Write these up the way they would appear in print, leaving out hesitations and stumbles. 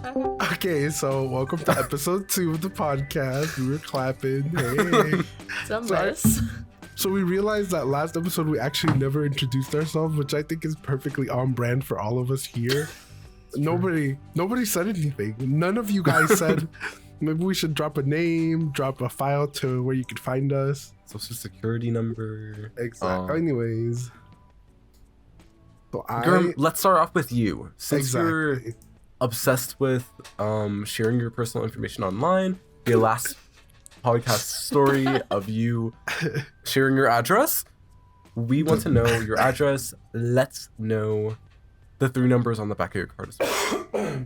Okay, so welcome to episode 2 of the podcast. We were clapping. Hey. It's a mess. So we realized that last episode we actually never introduced ourselves, which I think is perfectly on brand for all of us here. Nobody said anything. None of you guys said maybe we should drop a name, drop a file to where you could find us. Social security number. Exactly. Anyways. So Gurm, let's start off with you. Since you're exactly. obsessed with sharing your personal information online, the last podcast story of you sharing your address, we want to know your address. Let's know the 3 numbers on the back of your card as well.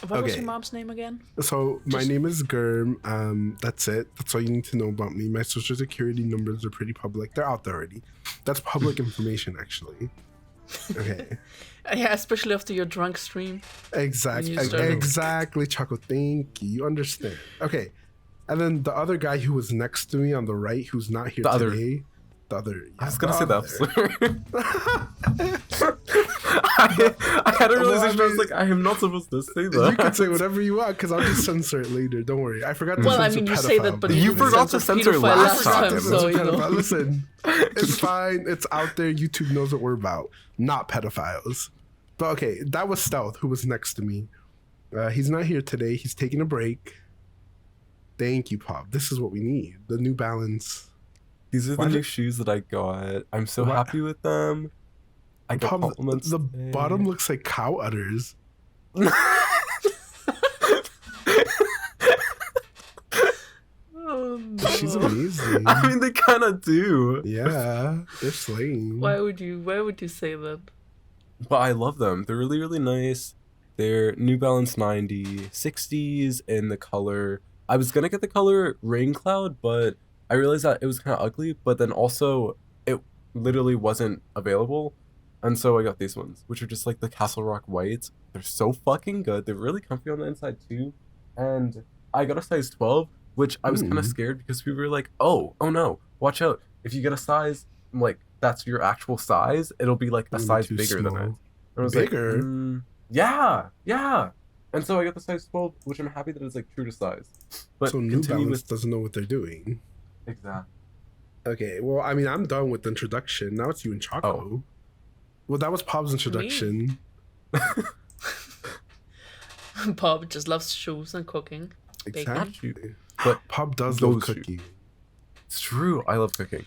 What was Okay. your mom's name again? So my name is Gurm. That's it. That's all you need to know about me. My social security numbers are pretty public. They're out there already. That's public information, actually. Okay. Yeah, especially after your drunk stream. Exactly. When you started. Exactly, Choco. Thank you. You understand. Okay. And then the other guy who was next to me on the right, who's not here today. The other. I was gonna say that. I had a realization. I was like, I am not supposed to say that. You can say whatever you want because I'll just censor it later. Don't worry. I forgot to Well, I censor mean, you pedophile, say that, but You forgot to censor pedophile last God time, damn it, so it's you know. pedophile. Listen, it's fine. It's out there. YouTube knows what we're about. Not pedophiles. But okay, that was Stealth, who was next to me. He's not here today. He's taking a break. Thank you, Pop. This is what we need. The New Balance. These are the Why new did- shoes that I got. I'm so Why- happy with them. I got Pop, compliments. the today. bottom looks like cow udders. Oh, no. She's amazing. I mean, they kind of do. Yeah, they're slaying. Why would you say that? But I love them. They're really, really nice. They're New Balance 90 60s in the color. I was going to get the color Rain Cloud, but I realized that it was kind of ugly. But then also, it literally wasn't available. And so I got these ones, which are just like the Castle Rock whites. They're so fucking good. They're really comfy on the inside too. And I got a size 12, which I was kind of scared because we were like, oh no, watch out. If you get a size, like, that's your actual size, it'll be like a Maybe size too bigger than small. it. And I was Bigger? like, yeah. And so I got the size 12, which I'm happy that it's like true to size. But So New continue Balance with doesn't know what they're doing. exactly. Okay, well, I mean, I'm done with the introduction. Now it's you and Choco. Oh. Well, that was Pop's introduction. Bob just loves shoes and cooking. Bacon. Exactly. But Pop does those love shoes. cooking. it's true. I love cooking.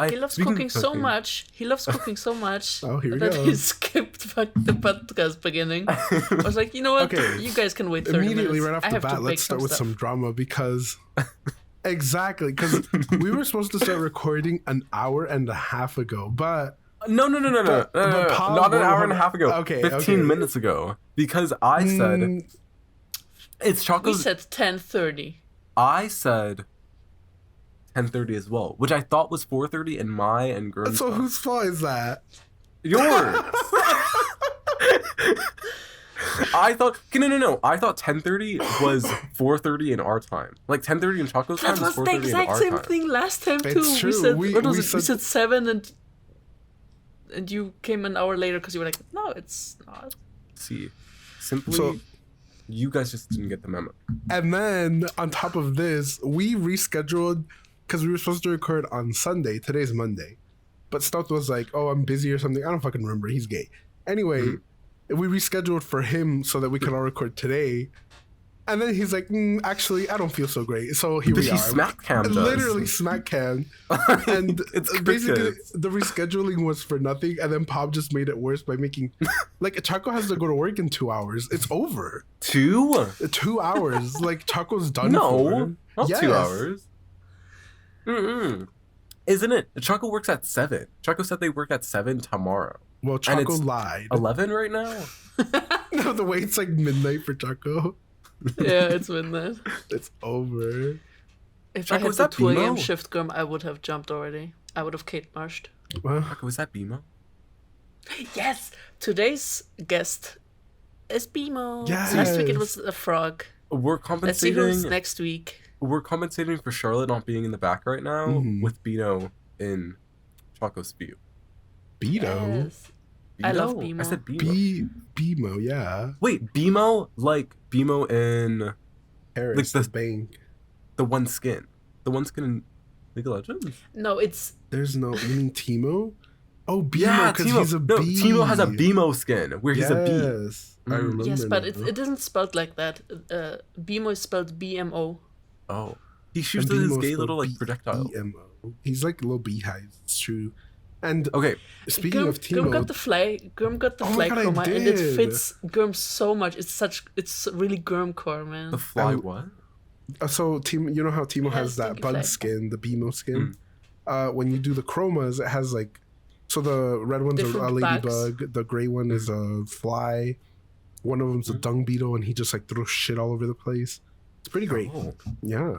He loves speaking of cooking so much. He loves cooking so much Oh, here we that go. he skipped back the podcast beginning. I was like, you know what? Okay. You guys can wait 30 Immediately minutes. right off I the have to bat, bake let's start with stuff. some drama because... Exactly, because we were supposed to start recording an hour and a half ago, but... No. But Paul- Not an hour and a half ago. Okay, 15 okay. minutes ago. Because I said it's We Choco's. said 10:30. I said 10:30 as well, which I thought was 4:30 in my and Gurm's. So whose fault is that? Yours. I thought no. I thought 10:30 was 4:30 in our time. Like 10:30 in Choco's time That was was the 4:30 in exact our same time. thing last time too. It's true. We said We- what was we it? We said- said 7 and you came an hour later because you were like, no, it's not. See, simply So- you guys just didn't get the memo. And then on top of this, we rescheduled because we were supposed to record on Sunday. Today's Monday. But Stealth was like, oh, I'm busy or something. I don't fucking remember. He's gay. Anyway, we rescheduled for him so that we could all record today. And then he's like, actually, I don't feel so great. So here Did we he are. smack cam us? Literally smack cam. And It's basically, crickets. the rescheduling was for nothing. And then Pop just made it worse by making... Like, Choco has to go to work in 2 hours. It's over. 2? 2 hours. Like, Choco's done No, for. not Yes. 2 hours. Isn't it? Choco works at 7. Choco said they work at 7 tomorrow. Well, And Choco it's lied. 11 right now? No, the way it's like midnight for Choco. Yeah, it's midnight. It's over. If Choco, I had is the that 2 a.m. BMO? shift, Gurm, I would have jumped already. I would have Kate Marshed. Well, Choco, is that BMO? Yes! Today's guest is Bimo. Yes. Last week it was a frog. We're Let's see who's compensating. next week. We're compensating for Charlotte not being in the back right now Mhm. with Bino in Choco's view. Beto. Yes. I love Bimo? BMO. I said Bimo. BMO, yeah. Wait, BMO? Like BMO in Paris, the- the bank. the one skin. The one skin in League of Legends? No, it's There's no. You mean Timo? Oh, BMO, Yeah, because Timo. he's a No, bee. Timo has a BMO skin where he's a bee. Yes, I remember. yes, but now. it isn't spelled like that. BMO is spelled BMO. Oh. He shoots And his BMO is gay spelled little like projectile. BMO. He's like little beehives. It's true. And Okay. speaking of Timo, Gurm got the fly. Gurm got the Oh my fly God, I chroma, and it did. fits Gurm so much. It's really Gurm core, man. The fly what? so Timo, you know how Timo Yeah, has that stinky bug flag. skin, the BMO skin. When you do the chromas, it has like, so the red one's Different a bags. ladybug, the gray one is a fly, one of them's a dung beetle, and he just like throws shit all over the place. It's pretty great. Oh, Yeah.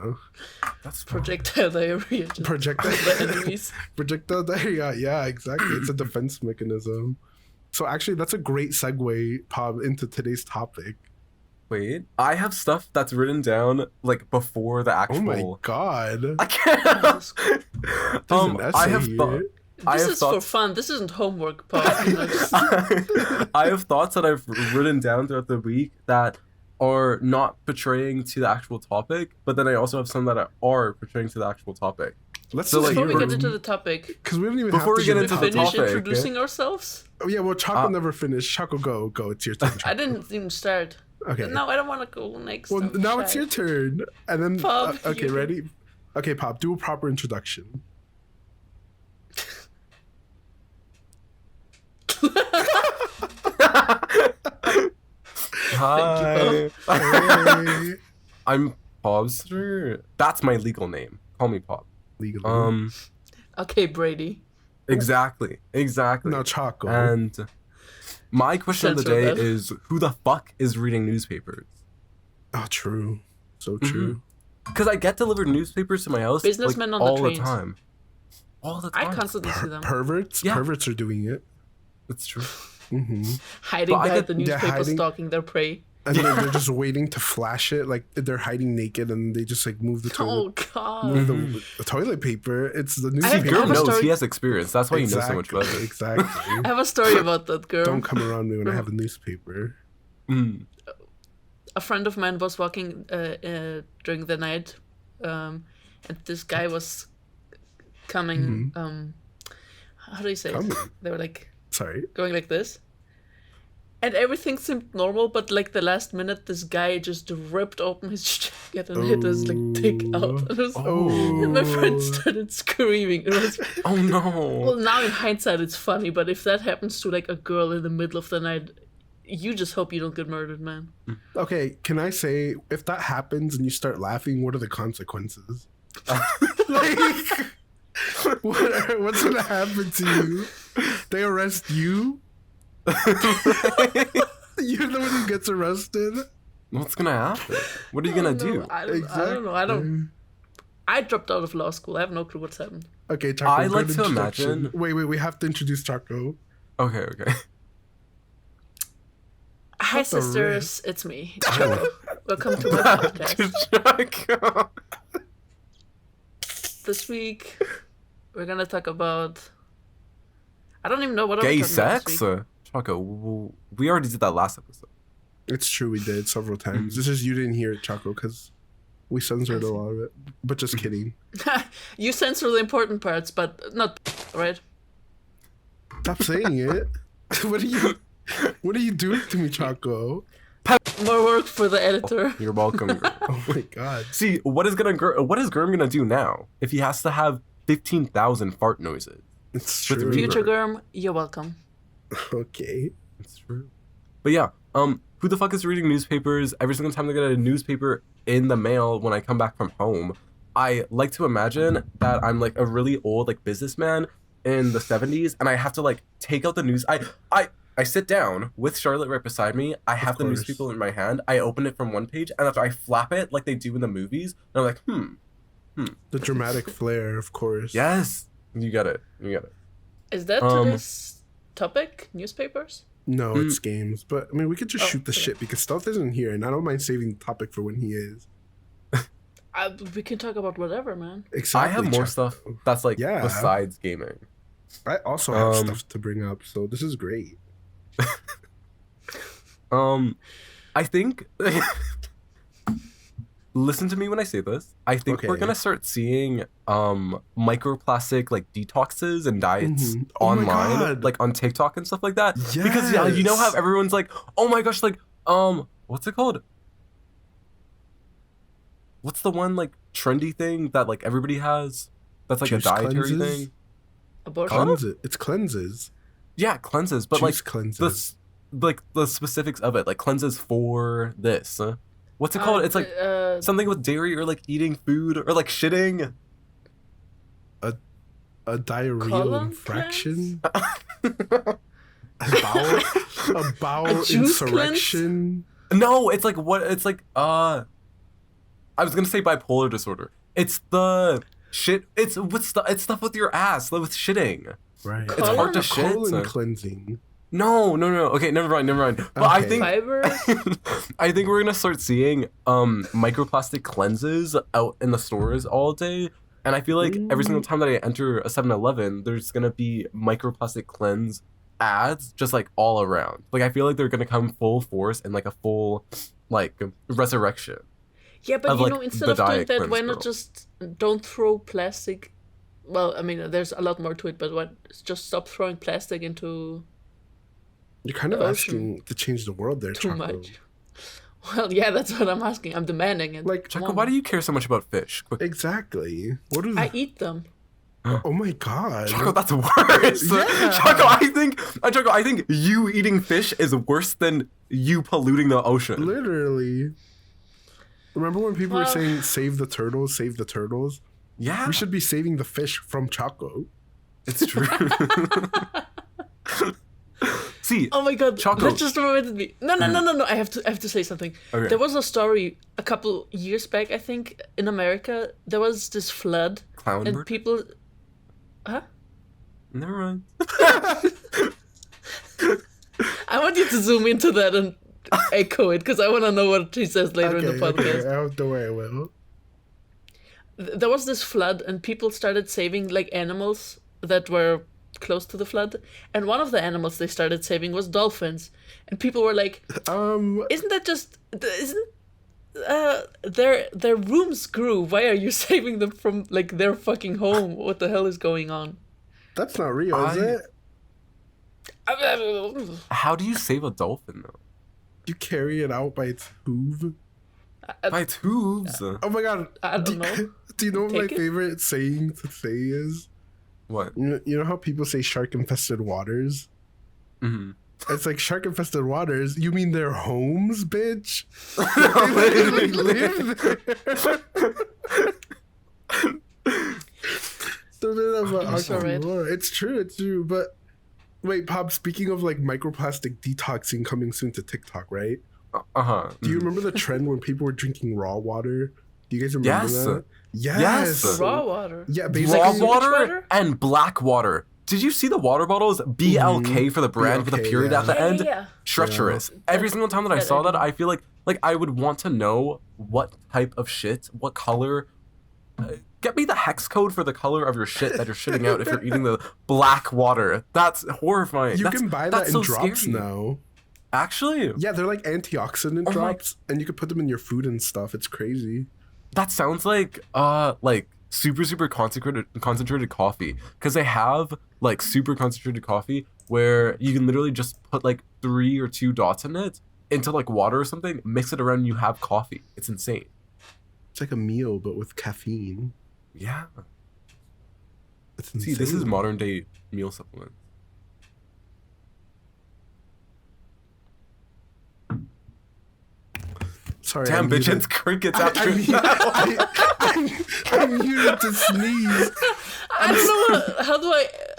that's fun. Projectile diarrhea. Just Projectile the enemies. projectile diarrhea. Yeah, exactly. It's a defense mechanism. So actually, that's a great segue, Pop, into today's topic. Wait, I have stuff that's written down like before the actual. Oh my god. I can't. There's an essay I have here. thought. I This have is for thoughts. fun. This isn't homework, Pop. You know, just- I have thoughts that I've written down throughout the week that are not portraying to the actual topic, but then I also have some that are portraying to the actual topic. Let's So, just like, Before we you're- get into the topic, because we don't even Before have we to get do into the the finish topic, introducing ourselves. Oh yeah, well Choco never finished. Choco, go. It's your turn. I didn't even start. Okay. No, I don't want to go next. Well, I'm now it's shy. your turn, and then Pop, okay, you- ready? Okay, Pop, do a proper introduction. Hi, Hey, I'm Pobster. That's my legal name. Call me Pop. legally. Okay, Brady. Exactly. Now Choco. And my question of the Censor day that. is: who the fuck is reading newspapers? Oh, true. So Mm-hmm. true. Because I get delivered newspapers to my house Businessmen like, on the all the trains. time. All the I time. constantly see them Perverts. Yeah. Perverts are doing it. It's true. hiding But I behind get- the yeah, newspaper, hiding- stalking their prey. And they're just waiting to flash it. Like they're hiding naked, and they just like move the Oh toilet, God! move the toilet paper. It's the I have- newspaper. I have Girl a knows story- he has experience. That's why he knows so much about it. Exactly. I have a story about that girl. Don't come around me when I have a newspaper. Mm. A friend of mine was walking during the night, and this guy was coming. How do you say? it? Coming? They were like Sorry. going like this, and everything seemed normal. But like the last minute, this guy just ripped open his jacket and hit his like dick out. And, and my friend started screaming. It was Oh no. well, now in hindsight, it's funny. But if that happens to like a girl in the middle of the night, you just hope you don't get murdered, man. Okay, can I say if that happens and you start laughing, what are the consequences? Like, what's gonna happen to you? They arrest you. You're the one who gets arrested. What's gonna happen? What are you gonna do? I don't know. I don't. I dropped out of law school. I have no clue what's happened. Okay, Choco. I good like to introduction. imagine- Wait, we have to introduce Choco. Okay. Hi, What the sisters. It's me, Choco. Welcome to my podcast. This week, we're gonna talk about. I don't even know what Gay I'm talking about sex? this week. Choco, we already did that last episode. It's true, we did several times. This is you didn't hear it, Choco, because we censored a lot of it. But just kidding. You censor the important parts, but not right. Stop saying it. What are you doing to me, Choco? More work for the editor. You're welcome. Girl. Oh my god. See, what is Gurm gonna do now if he has to have 15,000 fart noises? It's With true. Future Germ, you're welcome. Okay. It's true. But yeah, who the fuck is reading newspapers? Every single time they get a newspaper in the mail when I come back from home, I like to imagine that I'm like a really old like businessman in the 70s, and I have to like take out the news. I sit down with Charlotte right beside me. I have the course. newspaper in my hand. I open it from one page, and after I flap it like they do in the movies, and I'm like, The dramatic flair, of course. yes, you got it. Is that today's topic? Newspapers? No, it's games. But I mean, we could just shoot the okay. shit because Stealth isn't here, and I don't mind saving the topic for when he is. We can talk about whatever, man. Exactly. I have more Choco. stuff that's like Yeah. besides gaming. I also have Um, stuff to bring up, so this is great. I think listen to me when I say this. I think we're Okay. gonna start seeing microplastic like detoxes and diets Oh my online, God. like on TikTok and stuff like that. Because yeah, you know how Yes. everyone's like, oh my gosh, like what's it called? What's the one like trendy thing that like everybody has? That's like Juice a dietary cleanses? thing. Abortion? It's cleanses. Yeah, cleanses, but Juice like cleanses. the specifics of it, like cleanses for this. What's it called? It's like something with dairy or like eating food or like shitting. A diarrheal Colon infraction. a bowel juice insurrection. No, it's like what? It's like I was gonna say bipolar disorder. It's the shit. It's stuff with your ass, like with shitting. Right. It's hard to A shit. colon cleansing. No. Okay, never mind. But I Okay. think Fibers? I think we're gonna start seeing microplastic cleanses out in the stores all day. And I feel like every single time that I enter a 7-Eleven, there's gonna be microplastic cleanse ads just like all around. Like I feel like they're gonna come full force and like a full like resurrection. Yeah, but Of, you like, know, instead the of doing diet that, cleanse why not girl. just don't throw plastic? Well, I mean, there's a lot more to it, but why just stop throwing plastic into You're kind of The asking ocean. to change the world there, too Choco. much? Well, yeah, that's what I'm asking. I'm demanding it. Like, Choco, why do you care so much about fish? Quick. exactly. What is? I eat them. Oh my God. Choco, that's worse. Yeah. Choco, I think you eating fish is worse than you polluting the ocean. Literally. Remember when people were Well- saying "save the turtles, save the turtles"? Yeah, We should be saving the fish from Choco. it's true. See, Oh my god, Choco. that just reminded me. No. I have to say something. Okay. There was a story a couple years back, I think, in America. There was this flood, clown and bird. people. Huh? Never mind. I want you to zoom into that and echo it because I want to know what he says later in the podcast. Okay. I don't worry, I will. There was this flood, and people started saving like animals that were close to the flood, and one of the animals they started saving was dolphins, and people were like, "Isn't that just isn't their rooms grew? Why are you saving them from like their fucking home? What the hell is going on?" That's not real, is it? How do you save a dolphin though? You carry it out by its hoof. By its hooves. Oh my God. I don't know. Do you know what my Take it? favorite saying to say is? What? You know how people say shark-infested waters? Mm-hmm. It's like shark-infested waters. You mean their homes, bitch? Literally. They live there. So bit of a I'm so red. oxymoron. It's true. But wait, Pop. Speaking of like microplastic detoxing coming soon to TikTok, right? Uh-huh. Do you remember the trend when people were drinking raw water? Do you guys remember Yes. that? Yes. Raw water. Yeah, Raw basically. water water? and black water. Did you see the water bottles? BLK for the brand with a BLK, period yeah. at the end. Yeah. Treacherous. Every single time that I that saw I that, know. I feel like I would want to know what type of shit, what color. Get me the hex code for the color of your shit that you're shitting out if you're eating the black water. That's horrifying. You That's- can buy that's that in so drops scary. now. Actually, Yeah, they're like antioxidant Oh my- drops, and you can put them in your food and stuff. It's crazy. that sounds like super concentrated coffee, because they have like super concentrated coffee where you can literally just put like 3 or 2 dots in it into like water or something, mix it around, and you have coffee. It's insane. It's like a meal, but with caffeine. Yeah. It's See, this is insane. modern day meal supplement. Sorry, Damn, I'm bitch, muted. it's crickets after I'm muted to sneeze. I don't know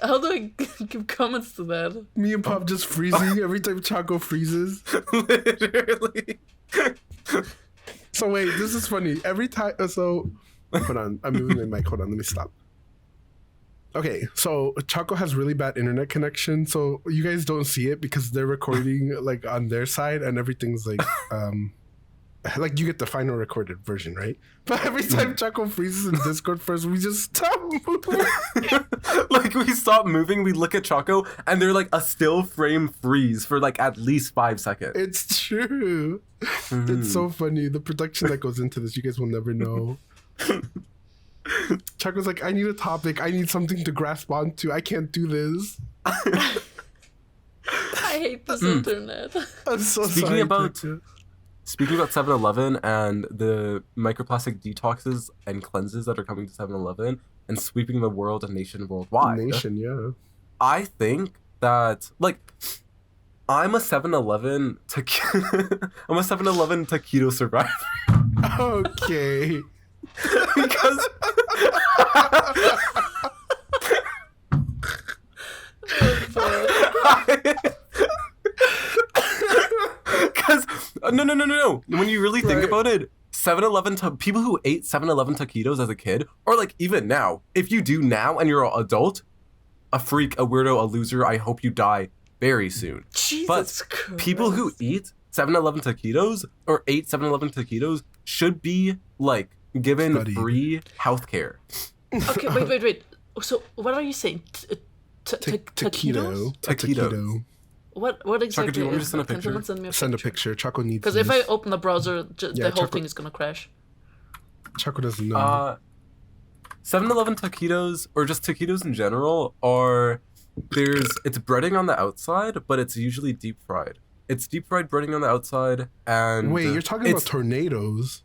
how do I give comments to that? Me and Pop just freezing every time Choco freezes. Literally. So wait, this is funny. Every time, so hold on, I'm moving my mic. Hold on, let me stop. Okay, so Choco has really bad internet connection, so you guys don't see it because they're recording like on their side and everything's like Like, you get the final recorded version, right? But every time Choco freezes in Discord first, we just stop moving. Like, we stop moving, we look at Choco, and they're like a still frame freeze for like at least 5 seconds. It's true. It's so funny. The production that goes into this, you guys will never know. Choco's like, I need a topic. I need something to grasp onto. I can't do this. I hate this internet. I'm so Speaking sorry. about- Choco. Speaking about 7-Eleven and the microplastic detoxes and cleanses that are coming to 7-Eleven and sweeping the world and nation worldwide. Nation, yeah. I think that, like, I'm a 7-Eleven I'm a 7-Eleven taquito survivor. Okay. Because because no. When you really think Right. about it, 7-Eleven people who ate 7-Eleven taquitos as a kid, or like even now, if you do now and you're an adult, a freak, a weirdo, a loser, I hope you die very soon. Jesus Christ. People who eat 7-Eleven taquitos or ate 7-Eleven taquitos should be like given Studied. free healthcare. Okay, wait. So, what are you saying? Taquitos? Taquito. A taquito. What exactly? do you want me to is send a that? Can picture? someone send me a Send a picture? picture. Choco needs Because if I this. open the browser, Yeah, the whole Choco- thing is gonna crash. Choco doesn't know. 7-Eleven taquitos, or just taquitos in general, it's breading on the outside, but it's usually deep fried. It's deep fried breading on the outside, and Wait, you're talking about it's tornadoes.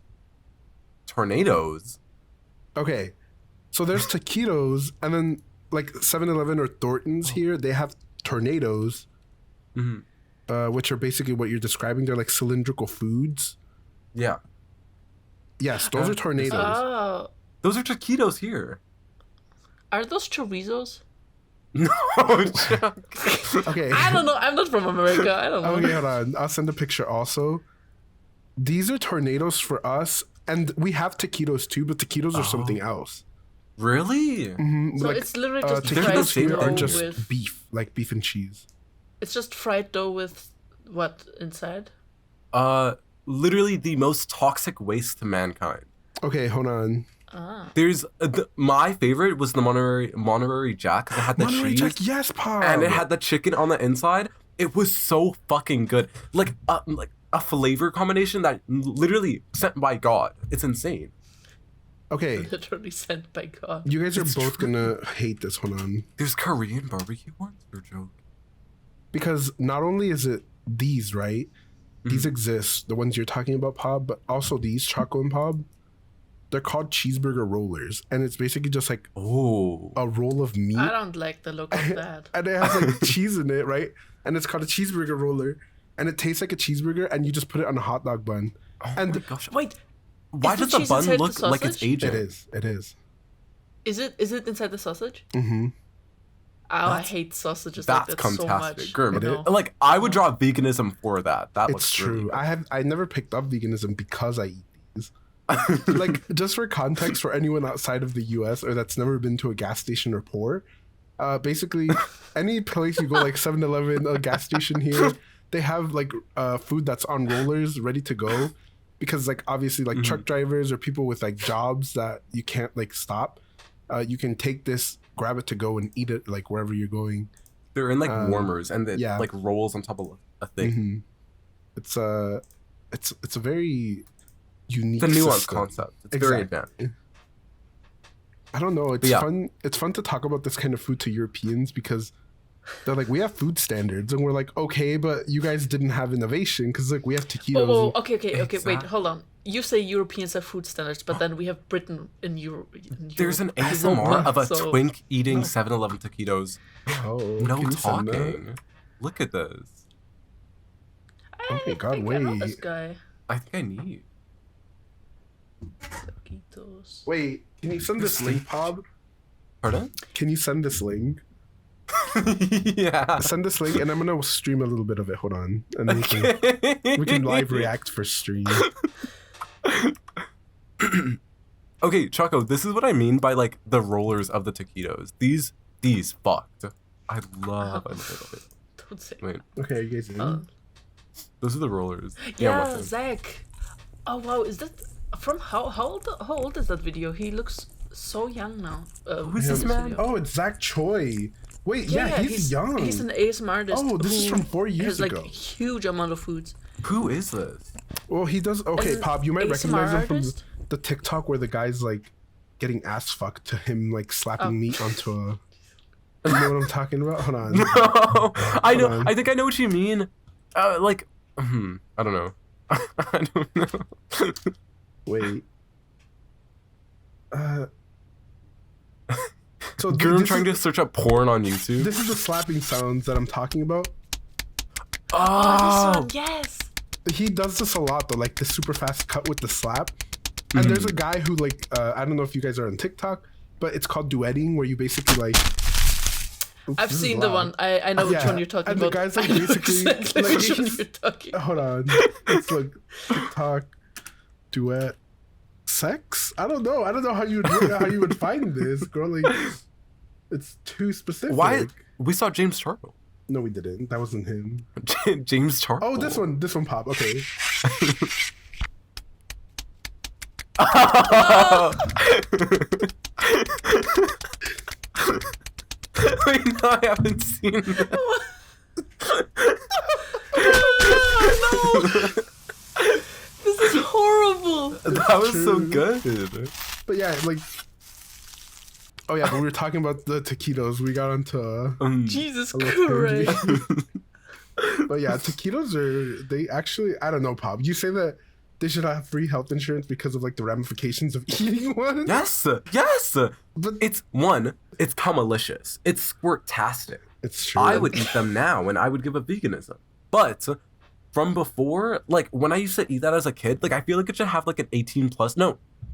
tornadoes. Okay. So there's taquitos, and then like 7-Eleven or Thornton's here, they have tornadoes, which are basically what you're describing. They're like cylindrical foods. Yeah, Yes, those are tornadoes. Oh, those are taquitos here. are those chorizos? No, Chuck. Okay. I don't know. I'm not from America. I don't know. Okay, hold on. I'll send a picture also. These are tornadoes for us, and we have taquitos too, but taquitos are something else. Really? So Like, it's literally just they're fried the same taquitos here are dough just with. beef, like beef and cheese. It's just fried dough with what inside? Literally the most toxic waste to mankind. Okay, hold on. Ah. There's my favorite was the Monterey Jack, because it had the Monterey cheese Jack, yes, Pop. and it had the chicken on the inside. It was so fucking good, like a flavor combination that literally sent by God. It's insane. Okay, Literally sent by God. you guys are It's both true. gonna hate this. Hold on. There's Korean barbecue ones. You're joking. Because not only is it these, right? These exist, the ones you're talking about, Pop, but also these, Choco and Pop. They're called cheeseburger rollers, and it's basically just like Oh, a roll of meat, I don't like the look of that. and it has like cheese in it, right? And it's called a cheeseburger roller, and it tastes like a cheeseburger, and you just put it on a hot dog bun. And my gosh. Wait, Why is the does the cheese bun inside the look like it's sausage? aging? it is. is it inside the sausage? Mm-hmm. Oh, I hate sausages That's like that so fantastic. much. Gurm. No. Like, I would draw veganism for that. That It's looks true. really good. I never picked up veganism because I eat these. Like, just for context, for anyone outside of the U.S. or that's never been to a gas station or poor, basically any place you go, like 7-Eleven, a gas station here, they have like food that's on rollers ready to go, because like obviously like truck drivers or people with like jobs that you can't like stop, you can take this, grab it to go and eat it like wherever you're going. They're in like warmers, and it yeah. like rolls on top of a thing. It's a very unique. It's a nuanced system. concept. It's very Exactly. advanced. I don't know. It's Yeah. fun. It's fun to talk about this kind of food to Europeans because they're like, we have food standards, and we're like, okay, but you guys didn't have innovation because like we have taquitos. Oh, and- okay. Wait, Exactly. hold on. You say Europeans have food standards, but then we have Britain in Europe. There's an as well, ASMR of a so- twink eating 7-Eleven taquitos. Oh, No can you send that? talking. Look at this. I Oh my God, think I know this wait. guy. I think I need. Taquitos. Wait, can you send this link, Pob? Pardon? Can you send this link? Yeah. Send this link, and I'm gonna stream a little bit of it. Hold on, and then we can live react for stream. Okay, Choco, this is what I mean by like the rollers of the taquitos. These fucked. I love it. Don't say. Wait, Okay, you guys in? Uh, those are the rollers. yeah, listen. Zach. Oh wow, is that from how old is that video? He looks so young now. Who's this man? video. Oh, it's Zach Choi. Wait, yeah, he's young. He's an ASMR artist. Oh, this is from 4 years has, ago. Like huge amount of foods. Who is this? Well, he does. Okay, As an Pop, you might ASMR recognize him from artist? the TikTok where the guy's like getting ass fucked to him like slapping meat onto a. You know what I'm talking about? Hold on. No, I know. on. I think I know what you mean. I don't know. I don't know. Wait. So Girl, I'm this trying is, to search up porn on YouTube. This is the slapping sounds that I'm talking about. Oh, this one, yes. He does this a lot though, like the super fast cut with the slap. And there's a guy who like I don't know if you guys are on TikTok, but it's called duetting, where you basically like. Oops, I've this is seen the loud. one. I know which one you're talking and about. the guy's like I know basically exactly like, which one you're talking. Hold on, it's like TikTok duet sex. I don't know how you would find this, girl. Like, it's too specific. Why? We saw James Charles. No, we didn't. That wasn't him. James Charles. Oh, this one, Pop. Okay. Wait, no, I haven't seen that. No! This is horrible. That was so true. good. But yeah, like. Oh yeah, but we were talking about the taquitos. We got onto. Jesus a little Christ. tangent. But yeah, taquitos they actually, I don't know, Pop. You say that they should have free health insurance because of like the ramifications of eating one. Yes. But It's malicious. It's squirt-tastic. it's true. I would eat them now, and I would give up veganism. But from before, like when I used to eat that as a kid, like I feel like it should have like an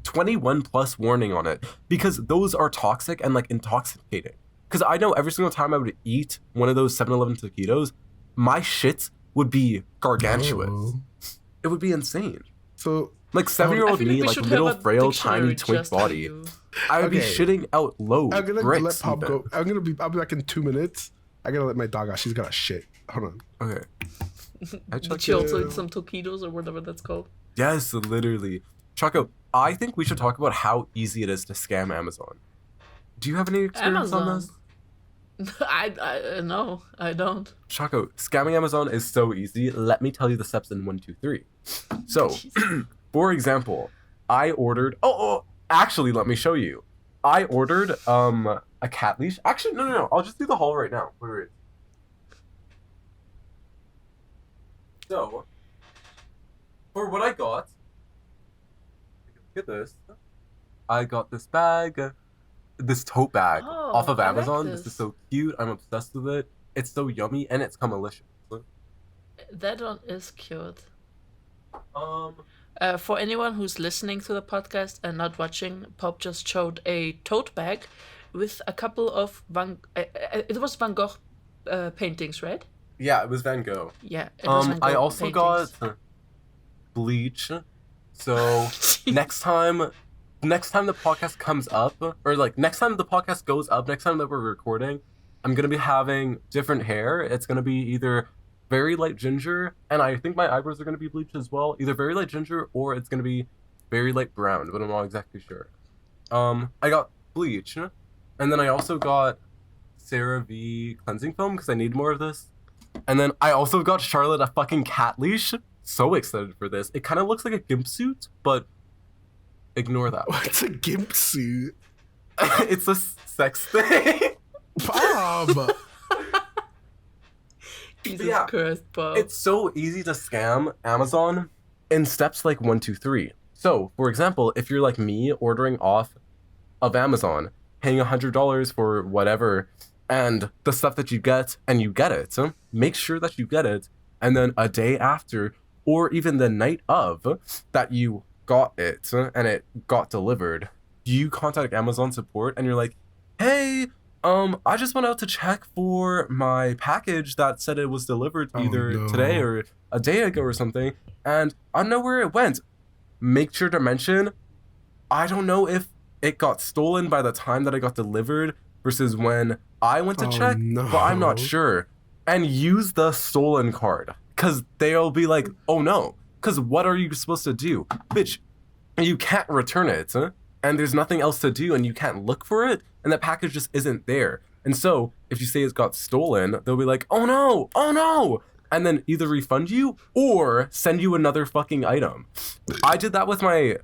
21 plus warning on it, because those are toxic and like intoxicating. Because I know every single time I would eat one of those 7-Eleven taquitos, my shit would be gargantuous. Oh. It would be insane. So Like I 7-year-old feel me, we like should little have a frail, dictionary tiny, twink just for body, you. I would be Okay. shitting out loads. I'm gonna bricks let Pop even. go. I'll be back in 2 minutes. I gotta let my dog out. She's got a shit. Hold on. Okay. I Did checked she also it. eat some taquitos or whatever that's called? Yes, literally. Choco, I think we should talk about how easy it is to scam Amazon. Do you have any experience on Amazon. this? No, I don't. Choco, scamming Amazon is so easy. Let me tell you the steps in 1, 2, 3. So, for example, I ordered. Actually, let me show you. I ordered a cat leash. Actually, no. I'll just do the haul right now. Wait. So, for what I got, look at this. I got this bag, this tote bag Oh, off of I like Amazon. This this. is so cute. I'm obsessed with it. It's so yummy and it's malicious. That one is cute. Um, For anyone who's listening to the podcast and not watching, Pop just showed a tote bag with a couple of it was Van Gogh paintings, right? yeah, it was Van Gogh. Yeah. It was Van I Gogh also paintings. got bleach. So next time the podcast comes up, or like next time the podcast goes up, next time that we're recording, I'm gonna be having different hair. It's gonna be either very light ginger, and I think my eyebrows are gonna be bleached as well. Either very light ginger or it's gonna be very light brown, but I'm not exactly sure. I got bleach, and then I also got CeraVe cleansing foam because I need more of this. And then I also got Charlotte a fucking cat leash. So excited for this. It kind of looks like a gimp suit, but ignore that. What's a gimp suit? It's a sex thing. Bob. Jesus Yeah. Christ, Pop. It's so easy to scam Amazon in steps like 1, 2, 3. So, for example, if you're like me ordering off of Amazon, paying $100 for whatever, and the stuff that you get, and you get it, so make sure that you get it, and then a day after, or even the night of that you got it, and it got delivered, you contact Amazon support, and you're like, hey, I just went out to check for my package that said it was delivered either no. today or a day ago or something, and I don't know where it went. Make sure to mention, I don't know if it got stolen by the time that it got delivered versus when I went to check, but I'm not no. sure. And use the stolen card, because they'll be like, oh no, Because what are you supposed to do? Bitch, you can't return it, and there's nothing else to do, and you can't look for it, and the package just isn't there. And so, if you say it's got stolen, they'll be like, oh no, and then either refund you or send you another fucking item. I did that with my...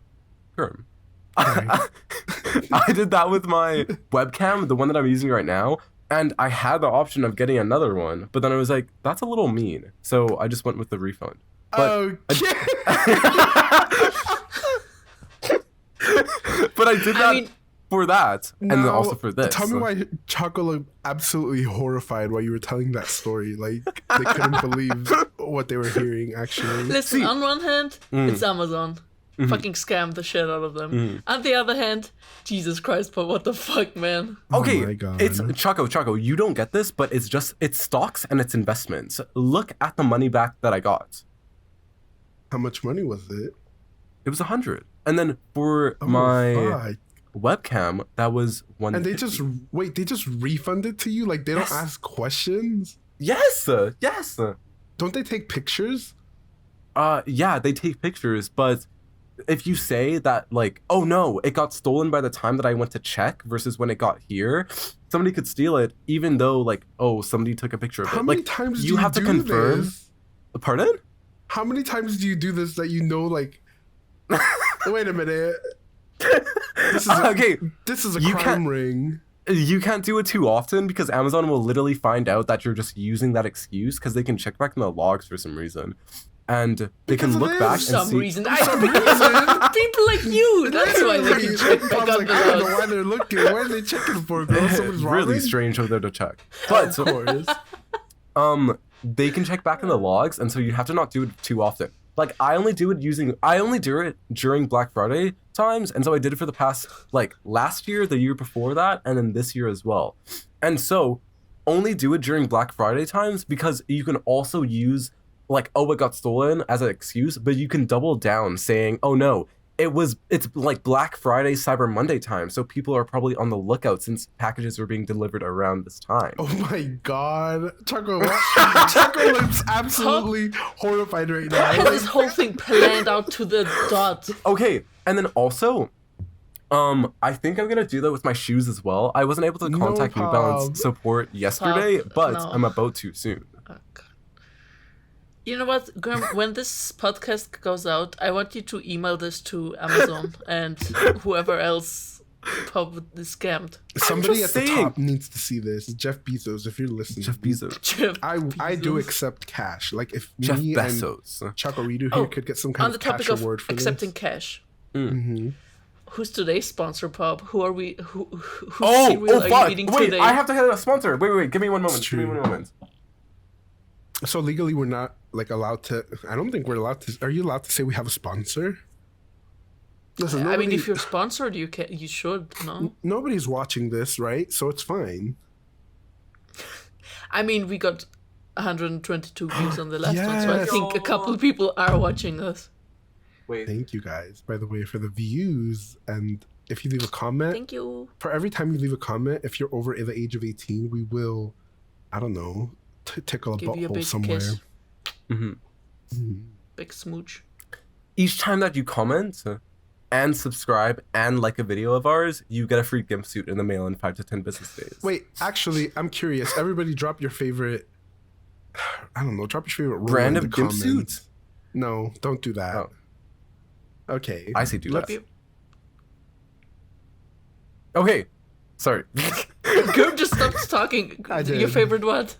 I did that with my webcam, the one that I'm using right now, and I had the option of getting another one, but then I was like, that's a little mean. So I just went with the refund. But but I did that for that, and then also for this. Tell me why Choco looked absolutely horrified while you were telling that story. Like, they couldn't believe what they were hearing, actually. Listen, on one hand, it's Amazon. Fucking scammed the shit out of them. On the other hand, Jesus Christ, but what the fuck, man? Okay, oh my God. It's Choco, you don't get this, but it's stocks and it's investments. Look at the money back that I got. How much money was it? It was 100. And then for my webcam, that was 150. And they just refund it to you? Like, they don't ask questions? Yes. Don't they take pictures? Yeah, they take pictures, but if you say that, like, oh no, it got stolen by the time that I went to check versus when it got here, somebody could steal it, even though, like, oh, somebody took a picture of it. How many times do you have to confirm this? Pardon? How many times do you do this that you know, like, wait a minute, this is a crime ring? You can't do it too often because Amazon will literally find out that you're just using that excuse because they can check back in the logs for some reason. And they can look back and see... Some reason. People like you. That's why they can check back on the I don't know why they're looking. Why are they checking for, girl? Someone's really strange over there to check. But, of course. They can check back in the logs, and so you have to not do it too often. Like, I only do it during Black Friday times, and so I did it for the past, like, last year, the year before that, and then this year as well. And so, only do it during Black Friday times because you can also use... like, oh, it got stolen as an excuse, but you can double down saying, oh no, it's like Black Friday, Cyber Monday time, so people are probably on the lookout since packages are being delivered around this time. Oh my God. Choco looks absolutely horrified right now. I have this whole thing planned out to the dot. Okay, and then also, I think I'm gonna do that with my shoes as well. I wasn't able to contact New Balance support yesterday, but I'm about to soon. You know what, Graham, when this podcast goes out, I want you to email this to Amazon and whoever else probably scammed. Somebody at the top needs to see this. Jeff Bezos, if you're listening. Jeff Bezos. I do accept cash. Like, if Jeff me Bezos and Choco Reader here could get some kind of cash award for accepting this. cash. Mm-hmm. Who's today's sponsor, Pop? Who are we? Who's cereal are fuck! you eating Wait, today? I have to hit a sponsor. Wait, give me one moment. So legally, we're not like allowed to. I don't think we're allowed to. Are you allowed to say we have a sponsor? Listen, I mean, if you're sponsored, you should. No. Nobody's watching this, right? So it's fine. I mean, we got 122 views on the last one, so I think a couple of people are watching us. Wait. Thank you guys, by the way, for the views. And if you leave a comment, thank you. For every time you leave a comment, if you're over the age of 18, we will, I don't know, tickle a butthole somewhere. Kiss. Big smooch. Each time that you comment and subscribe and like a video of ours, you get a free GIMP suit in the mail in 5 to 10 business days. Wait, actually, I'm curious. Everybody drop your favorite, I don't know, drop your favorite brand of GIMP suit. No, don't do that. Oh. Okay. I say do that. Okay. Sorry. Gurb just stopped talking. I did. Your favorite what?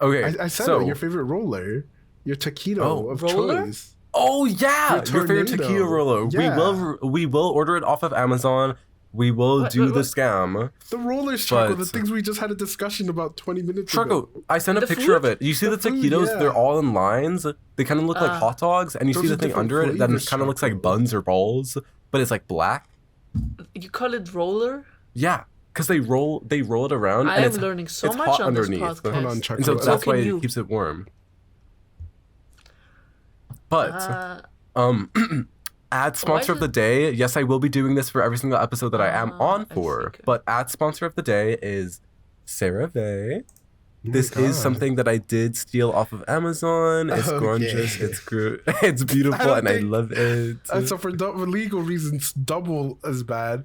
Okay. I said it, your favorite roller. Your taquito of choice. Oh yeah, your favorite taquito roller. Yeah. We will order it off of Amazon. We will do the scam. The rollers, Choco, the things we just had a discussion about 20 minutes ago. Choco, I sent a picture of it. You see the taquitos? Yeah. They're all in lines. They kind of look like hot dogs, and you see the thing under it that kind of looks like buns or balls, but it's like black. You call it roller? Yeah, because they roll it around. I am learning so much on this podcast. Hold on, Choco. And so that's why it keeps it warm. But ad sponsor of the day. Yes, I will be doing this for every single episode that I am on for. But ad sponsor of the day is CeraVe. This is something that I did steal off of Amazon. It's gorgeous. It's beautiful, and I love it. So for legal reasons, double as bad.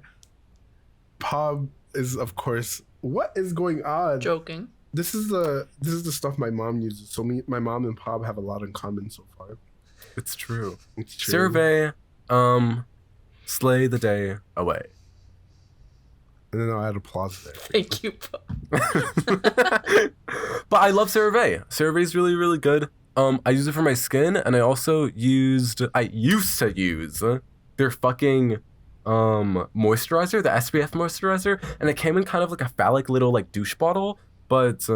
Pob is, of course, what is going on? Joking. This is the stuff my mom uses. So my mom and Pob have a lot in common so far. It's true. It's true. Survey, slay the day away. And then I'll add applause there. Thank you, Pob. But I love CeraVe. CeraVe is really, really good. I use it for my skin, and I used to use their fucking moisturizer, the SPF moisturizer, and it came in kind of like a phallic little like douche bottle. But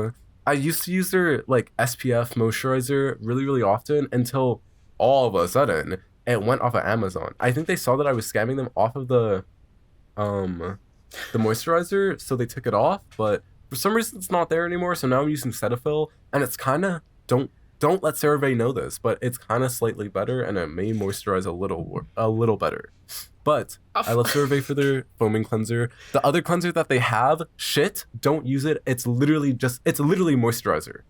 I used to use their like SPF moisturizer really, really often until all of a sudden it went off of Amazon. I think they saw that I was scamming them off of the moisturizer, so they took it off, but for some reason it's not there anymore, so now I'm using Cetaphil, and it's kind of, don't let CeraVe know this, but it's kind of slightly better, and it may moisturize a little better. But I love CeraVe for their foaming cleanser. The other cleanser that they have, don't use it. It's literally moisturizer.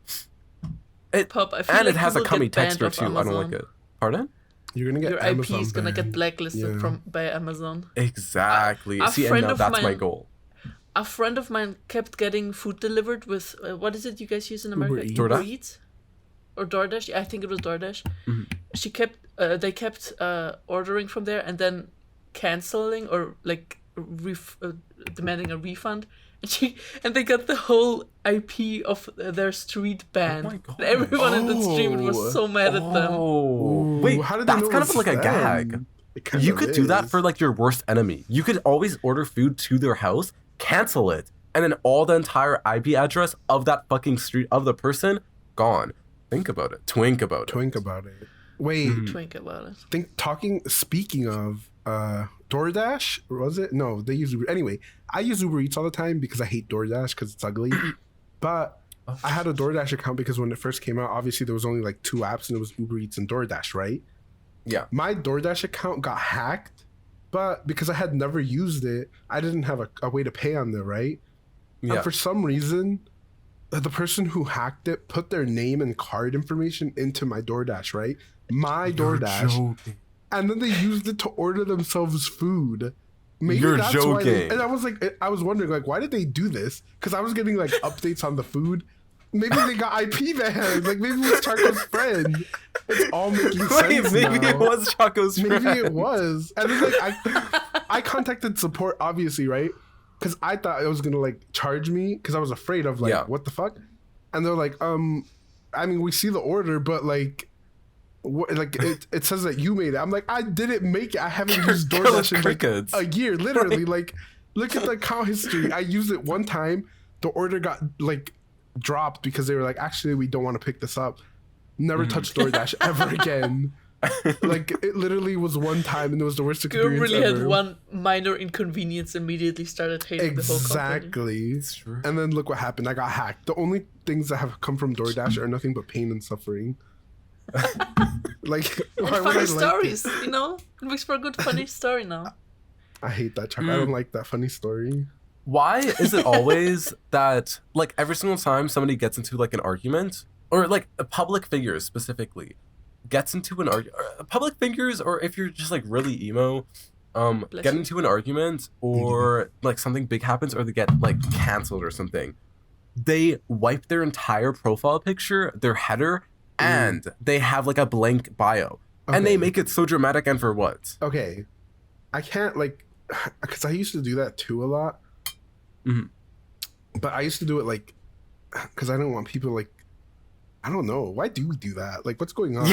Pop, I feel and like it has a cummy texture too. Amazon. I don't like it. Pardon? You're gonna get your Amazon IP is gonna get blacklisted yeah. by Amazon. Exactly. A See, and friend now of that's my mine- goal. A friend of mine kept getting food delivered with what is it you guys use in America? Uber Eats. Eats or DoorDash? Yeah, I think it was DoorDash. Mm-hmm. They kept ordering from there and then canceling or like demanding a refund. And they got the whole IP of their street banned. Oh my God. And everyone in the stream was so mad at them. Oh, wait, how did they that's know kind it of was like a them? gag. It kind You of could do that is. for like your worst enemy. You could always order food to their house, cancel it, and then all the entire IP address of that fucking street of the person gone. Think about it. Twink about it. Twink about it. Wait, Twink about it. Speaking of DoorDash, was it? No, they use Uber. Anyway, I use Uber Eats all the time because I hate DoorDash because it's ugly. But I had a DoorDash account because when it first came out, obviously there was only like 2 apps and it was Uber Eats and DoorDash, right? Yeah. My DoorDash account got hacked, but because I had never used it, I didn't have a way to pay on there, right? Yeah. And for some reason, the person who hacked it put their name and card information into my DoorDash, right? My DoorDash. Joking. And then they used it to order themselves food. Maybe You're that's joking. why and I was wondering, like, why did they do this? Because I was getting like updates on the food. Maybe they got IP banned. Like maybe it was Choco's friend. It's all making sense. Maybe now. it was Choco's friend. Maybe it was. And then like I contacted support, obviously, right? Because I thought it was gonna like charge me because I was afraid of like what the fuck. And they're like, I mean, we see the order, but like. What, like it says that you made it. I'm like, I didn't make it. I haven't used DoorDash in like a year. Literally, like, look at the account history. I used it one time. The order got like dropped because they were like, actually, we don't want to pick this up. Never touch DoorDash ever again. Like it literally was one time, and it was the worst You experience really ever. had one minor inconvenience, immediately started hating the whole company. Exactly. It's true. And then look what happened. I got hacked. The only things that have come from DoorDash are nothing but pain and suffering. Like And why would I funny like stories, it? you know? It makes for a good funny story now. I hate that Choco. I don't like that funny story. Why is it always that like every single time somebody gets into like an argument or like public figures specifically gets into an argument, public figures, or if you're just like really emo, Bless get you. into an argument or like something big happens or they get like canceled or something, they wipe their entire profile picture, their header, and they have like a blank bio, and they make it so dramatic. And for what? Okay, I can't like, because I used to do that too a lot. But I used to do it like, because I didn't want people like, I don't know. Why do we do that? Like, what's going on?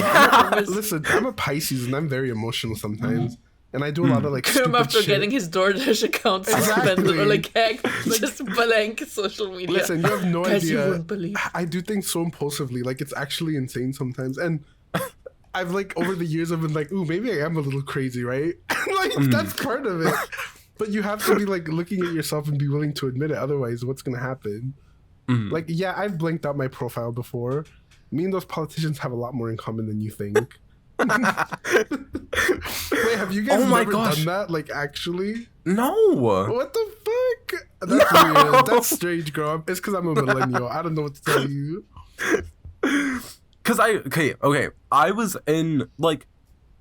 Listen, I'm a Pisces and I'm very emotional sometimes. And I do a lot of like Him stupid after shit. getting his DoorDash account suspended or like hacked, just blank social media. Listen, you have no Guys, you idea. wouldn't believe. I do things so impulsively. Like, it's actually insane sometimes. And I've like, over the years, I've been like, ooh, maybe I am a little crazy, right? Like, that's part of it. But you have to be like looking at yourself and be willing to admit it. Otherwise, what's going to happen? Like, yeah, I've blanked out my profile before. Me and those politicians have a lot more in common than you think. Wait, have you guys never done that? Like, actually? No. What the fuck? That's weird. That's strange, girl. It's because I'm a millennial. I don't know what to tell you. Cause I was in like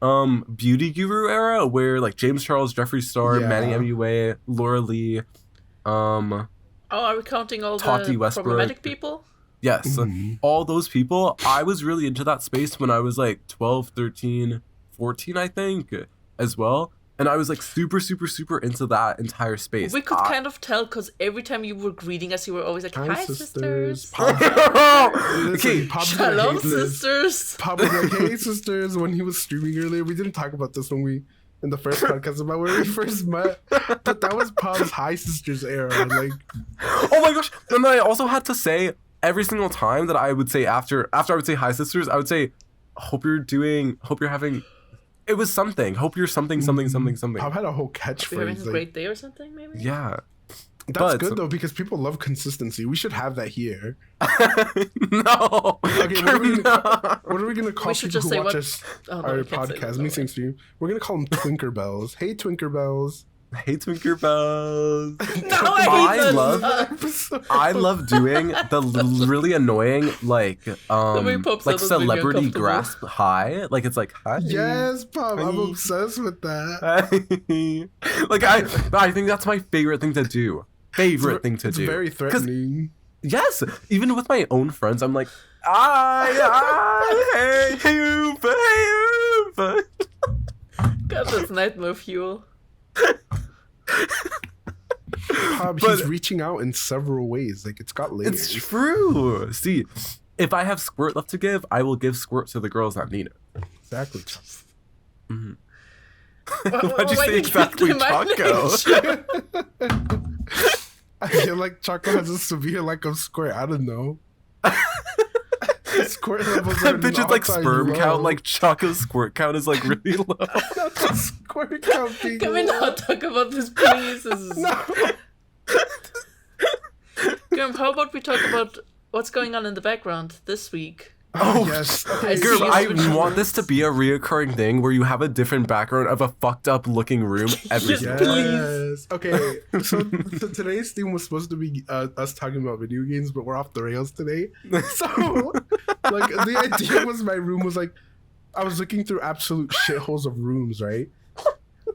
Beauty Guru era where like James Charles, Jeffree Star, Manny MUA, Laura Lee, Oh, are we counting all Tati the Westbrook. problematic people? Yes, all those people. I was really into that space when I was like 12, 13, 14, I think, as well. And I was like super, super, super into that entire space. We could kind of tell because every time you were greeting us, you were always like, "Hi, sisters." Okay, Shalom, sisters. Pop was like, "Hey, sisters." When he was streaming earlier, we didn't talk about this in the first podcast about where we first met, but that was Pop's Hi Sisters era. Like, oh my gosh! And then I also had to say every single time that I would say after I would say Hi Sisters, I would say, hope you're having. It was something. Hope you're something. Pop had a whole catchphrase. You're having a great day or something, maybe? Yeah. That's good though, because people love consistency. We should have that here. No. Okay, what are we gonna call people who watch our podcast? Me saying stream. We're gonna call them Twinkerbells. Hey, Twinkerbells. Hey, Twinkerbells. No, I love doing the really annoying like celebrity grasp hi. Like it's like hi. Yes, Pop. I'm obsessed with that. Like I think that's my favorite thing to do. It's very threatening. Yes, even with my own friends, I'm like, hey, you. God, that's nightmare fuel. Pop, he's reaching out in several ways. Like, it's got layers. It's true. See, if I have squirt left to give, I will give squirt to the girls that need it. Exactly. Why'd you say exactly, Choco? I feel like Choco has a severe lack of squirt. I don't know. Squirt levels are bitch's like sperm low. count, like Choco's squirt count is like really low. Not the squirt count being Can we not talk about this, please? This is... No. Grim, how about we talk about what's going on in the background this week? Oh, yes. Okay, Girl, I want this to be a reoccurring thing where you have a different background of a fucked up looking room every Yes. single Yes. Okay. So today's theme was supposed to be us talking about video games, but we're off the rails today. So, like, the idea was my room was like, I was looking through absolute shitholes of rooms, right?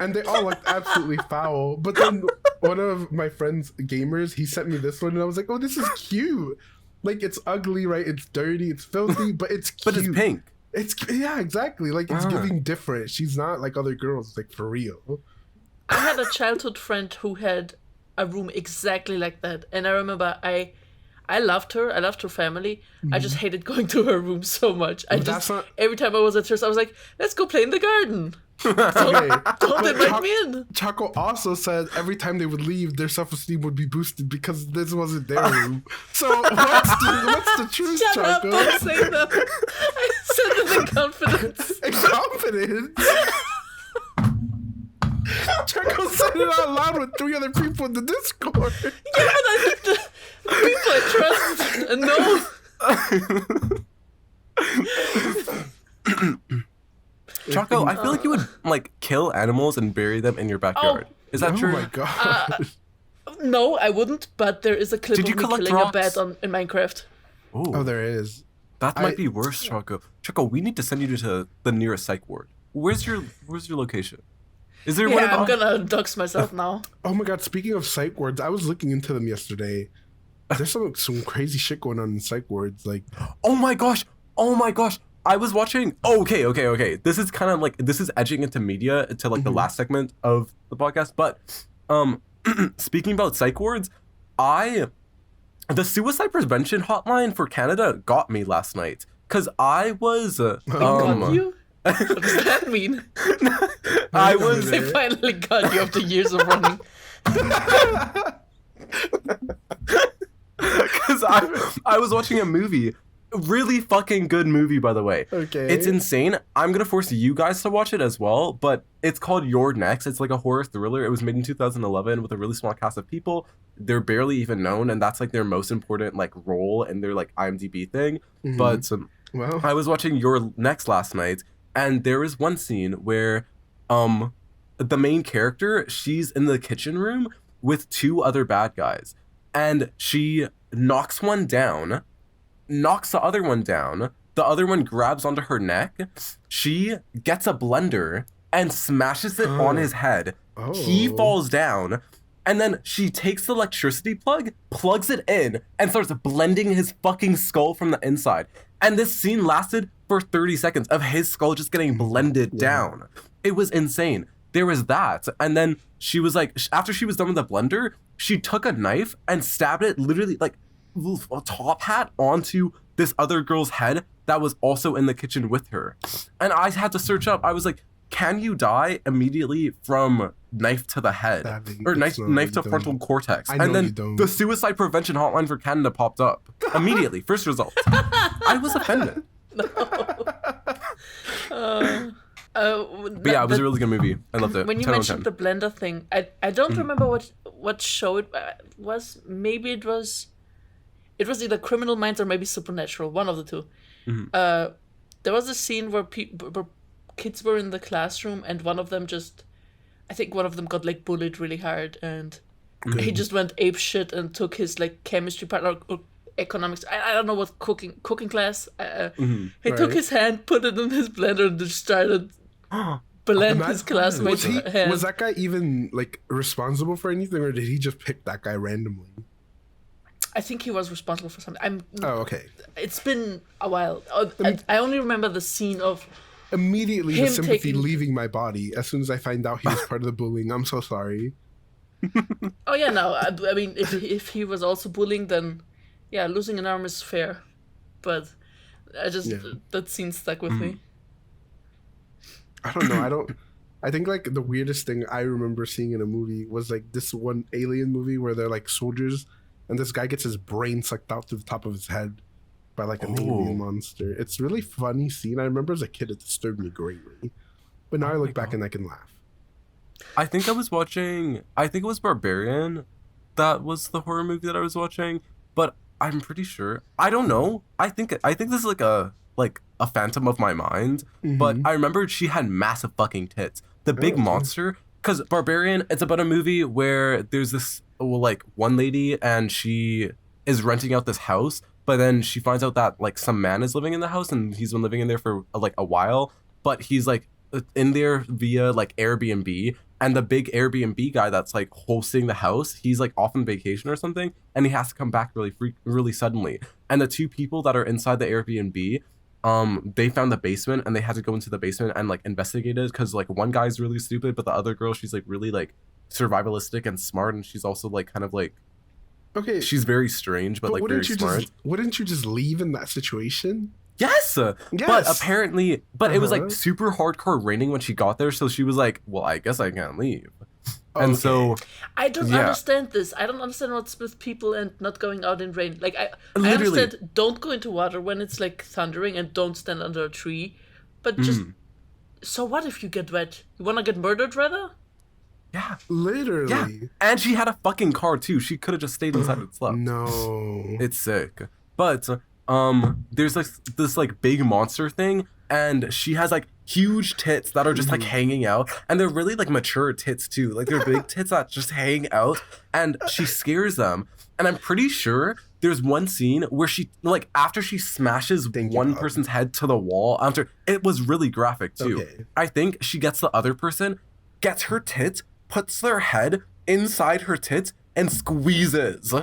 And they all looked absolutely foul. But then one of my friends, gamers, he sent me this one, and I was like, oh, this is cute. Like, it's ugly, right? It's dirty, it's filthy, but it's cute. But it's pink. Yeah, exactly. Like, it's giving different. She's not like other girls, like, for real. I had a childhood friend who had a room exactly like that. And I remember I loved her. I loved her family. Mm-hmm. I just hated going to her room so much. Every time I was at hers, I was like, let's go play in the garden. Don't invite me in. Choco also said every time they would leave, their self-esteem would be boosted because this wasn't their room. So what's the truth, Shut Choco? up, don't say that. I said it in confidence. In confidence? Choco said it out loud with 3 other people in the Discord. Yeah, but I think the people I trust know. Choco, I feel like you would like kill animals and bury them in your backyard. Is that true? Oh my god. No, I wouldn't, but there is a clip of me killing a bat in Minecraft. Ooh. Oh, there is. That might be worse, Choco. Choco, we need to send you to the nearest psych ward. Where's your location? Is there one? I'm gonna dox myself now. Oh my god, speaking of psych wards, I was looking into them yesterday. There's some crazy shit going on in psych wards. Like, oh my gosh. I was watching. Okay. This is kind of like edging into media to like the last segment of the podcast. But speaking about psych wards, the suicide prevention hotline for Canada got me last night because I was got you? What does that mean? They finally got you after years of running. Because I was watching a movie. Really fucking good movie, by the way. Okay. It's insane. I'm gonna force you guys to watch it as well, but it's called You're Next. It's like a horror thriller. It was made in 2011 with a really small cast of people. They're barely even known, and that's like their most important like role in their like IMDb thing. Mm-hmm. But I was watching You're Next last night, and there is one scene where the main character, she's in the kitchen room with 2 other bad guys. And she knocks one down, knocks the other one down. The other one grabs onto her neck. She gets a blender and smashes it on his head. He falls down. And then she takes the electricity plug, plugs it in, and starts blending his fucking skull from the inside. And this scene lasted for 30 seconds of his skull just getting blended down. It was insane. There was that. And then she was like, after she was done with the blender, she took a knife and stabbed it literally like a top hat onto this other girl's head that was also in the kitchen with her. And I had to search up. I was like, can you die immediately from knife to the head or knife to frontal cortex? And then the suicide prevention hotline for Canada popped up immediately. First result. I was offended. But yeah, it was a really good movie. I loved it. When you mentioned the blender thing, I don't remember what show it was. Maybe it was either Criminal Minds or maybe Supernatural. One of the two. There was a scene where kids were in the classroom and one of them got like bullied really hard and he just went ape shit and took his like chemistry part or economics. I don't know what cooking class. He took his hand, put it in his blender, and just started blend his classmate's hand. Was that guy even like responsible for anything, or did he just pick that guy randomly? I think he was responsible for something. Okay. It's been a while. I only remember the scene of immediately the sympathy leaving my body as soon as I find out he was part of the bullying. I'm so sorry. Oh yeah, no. I mean, if he was also bullying, then yeah, losing an arm is fair. But that scene stuck with me. I don't know. I think like the weirdest thing I remember seeing in a movie was like this one alien movie where they're like soldiers and this guy gets his brain sucked out to the top of his head by like an alien monster. It's a really funny scene. I remember as a kid it disturbed me greatly. But now I look back and I can laugh. I think it was Barbarian. That was the horror movie that I was watching. But I'm pretty sure. I don't know. I think this is like a phantom of my mind. But I remember she had massive fucking tits. The big monster. Because Barbarian, it's about a movie where there's this like one lady and she is renting out this house. But then she finds out that like some man is living in the house and he's been living in there for like a while. But he's like in there via like Airbnb. And the big Airbnb guy that's like hosting the house, he's like off on vacation or something. And he has to come back really suddenly. And the 2 people that are inside the Airbnb, they found the basement and they had to go into the basement and like investigate it. Cause like one guy's really stupid, but the other girl, she's like really like survivalistic and smart. And she's also like kind of like, okay, she's very strange, but like very smart. Wouldn't you just leave in that situation? Yes. But apparently, it was like super hardcore raining when she got there. So she was like, well, I guess I can't leave. And so I don't understand this. I don't understand what's with people and not going out in rain. Like I understand don't go into water when it's like thundering and don't stand under a tree. But just so what if you get wet? You wanna get murdered rather? Yeah. Literally. Yeah. And she had a fucking car too. She could have just stayed inside and slept. No. It's sick. But there's like this like big monster thing and she has like huge tits that are just like hanging out and they're really like mature tits too. Like they're big tits that just hang out and she scares them. And I'm pretty sure there's one scene where she like after she smashes one person's head to the wall after it was really graphic too. Okay. I think she gets the other person, gets her tits, puts their head inside her tits and squeezes.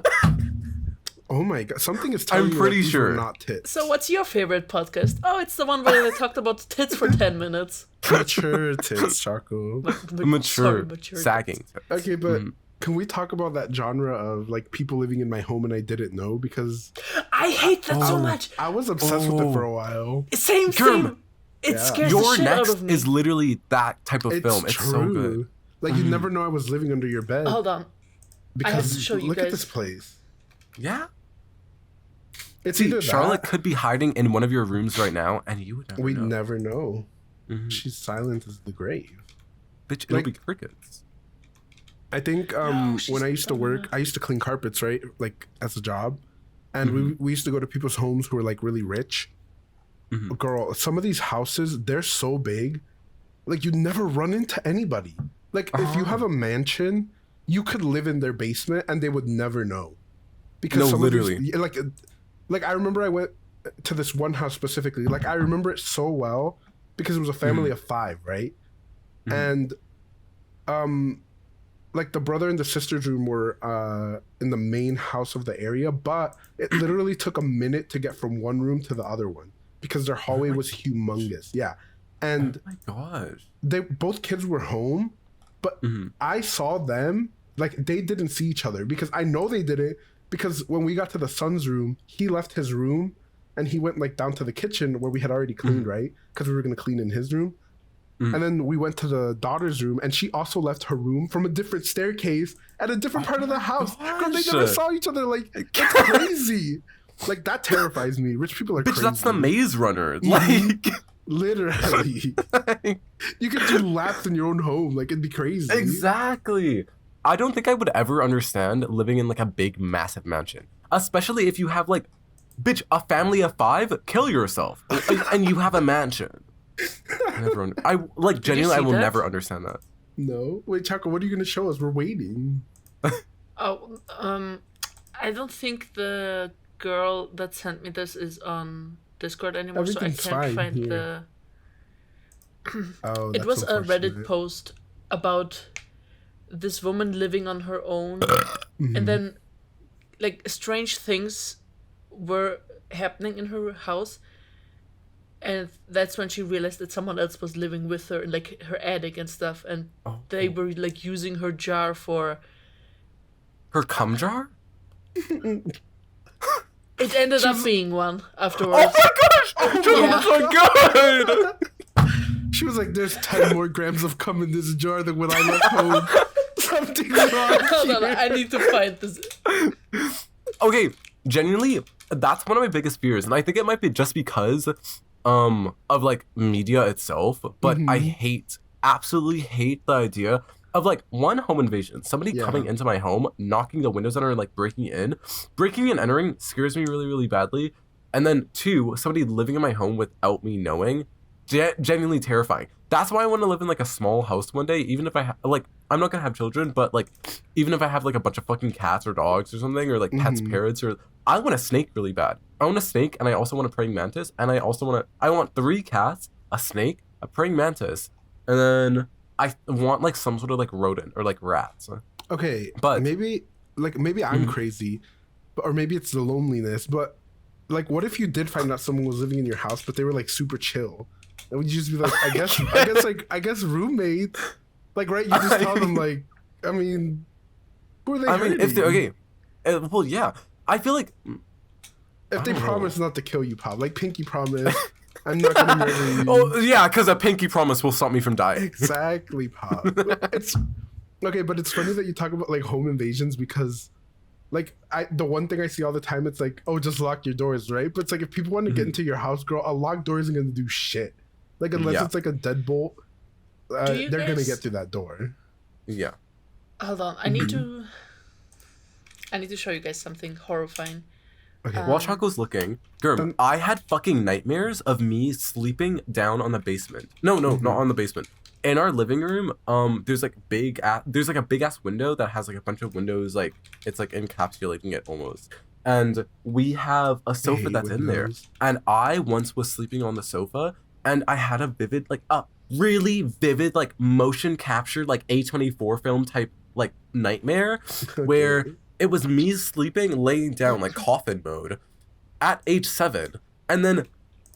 Oh my god! Something is telling I'm pretty sure not tits. So, what's your favorite podcast? Oh, it's the one where they talked about tits for 10 minutes. Mature tits, Choco. Mature sagging. Tits. Okay, but can we talk about that genre of like people living in my home and I didn't know? Because I hate that so much. I was obsessed with it for a while. Same. It scares the shit out of me. Is literally that type of film. It's so good. Like you never know I was living under your bed. Hold on. Because I have to show you look guys. At this place. Yeah. It's either Charlotte could be hiding in one of your rooms right now, and you would never know. We'd never know. She's silent as the grave. Bitch, it'll be crickets. I think when I used to work, I used to clean carpets, right? Like as a job. And we used to go to people's homes who were like really rich. Girl, some of these houses, they're so big. Like you never run into anybody. Like if you have a mansion, you could live in their basement and they would never know. Because No, some literally. of these, like I remember I went to this one house specifically. Like I remember it so well because it was a family of 5, right? And like the brother and the sister's room were in the main house of the area, but it literally took a minute to get from one room to the other one because their hallway was humongous. Yeah. And oh my gosh, both kids were home, but I saw them, like they didn't see each other because I know they didn't, because when we got to the son's room, he left his room and he went like down to the kitchen where we had already cleaned, right? Because we were going to clean in his room. And then we went to the daughter's room, and she also left her room from a different staircase at a different part of the house. Girl, they never saw each other. Like, that's crazy. Like, that terrifies me. Rich people are crazy. that's the Maze Runner. Like, literally. You could do laps in your own home. Like, it'd be crazy. Exactly. I don't think I would ever understand living in like a big, massive mansion, especially if you have like, bitch, a family of 5. Kill yourself, and you have a mansion. I like genuinely. I will never understand that. No, wait, Choco, what are you gonna show us? We're waiting. Oh, I don't think the girl that sent me this is on Discord anymore, so I can't find the. Oh, it was a Reddit post about this woman living on her own, and then like strange things were happening in her house. And that's when she realized that someone else was living with her in like her attic and stuff, and they were like using her jar for her cum jar. It ended up being one afterwards. Oh my gosh! That's so good. She was like, "There's 10 more grams of cum in this jar than when I left home." Something wrong. Hold on, I need to find this. Okay, genuinely, that's one of my biggest fears, and I think it might be just because of like media itself, but I absolutely hate the idea of like home invasion, somebody coming into my home, knocking the windows out and like breaking in and entering scares me really, really badly. And then 2, somebody living in my home without me knowing, genuinely terrifying. That's why I want to live in like a small house one day, even if I like, I'm not gonna have children, but like, even if I have like a bunch of fucking cats or dogs or something, or like pets, parrots, or I want a snake really bad. I want a snake, and I also want a praying mantis, and I want 3 cats, a snake, a praying mantis, and then I want like some sort of like rodent or like rats. Okay, but maybe I'm crazy, or maybe it's the loneliness. But like, what if you did find out someone was living in your house, but they were like super chill? And would you just be like, I guess roommates, like, right? You just tell them like, I mean, who are they? I mean, if they're okay, well, yeah. I feel like if they promise not to kill you, Pop, like pinky promise, I'm not gonna murder you. Oh yeah, because a pinky promise will stop me from dying. Exactly, Pop. It's okay, but it's funny that you talk about like home invasions because, like, the one thing I see all the time, it's like, oh, just lock your doors, right? But it's like if people want to get into your house, girl, a locked door isn't gonna do shit. Like unless it's like a deadbolt, they're gonna get through that door. Yeah. Hold on, I need to show you guys something horrifying. Okay. While Choco's looking, Gerb, I had fucking nightmares of me sleeping down on the basement. No, not on the basement. In our living room, there's like a big ass window that has like a bunch of windows, like it's like encapsulating it almost. And we have a sofa that's in there. And I once was sleeping on the sofa, and I had a vivid, like a really vivid, like motion captured, like A24 film type like nightmare, where it was me sleeping, laying down, like coffin mode, at age 7, and then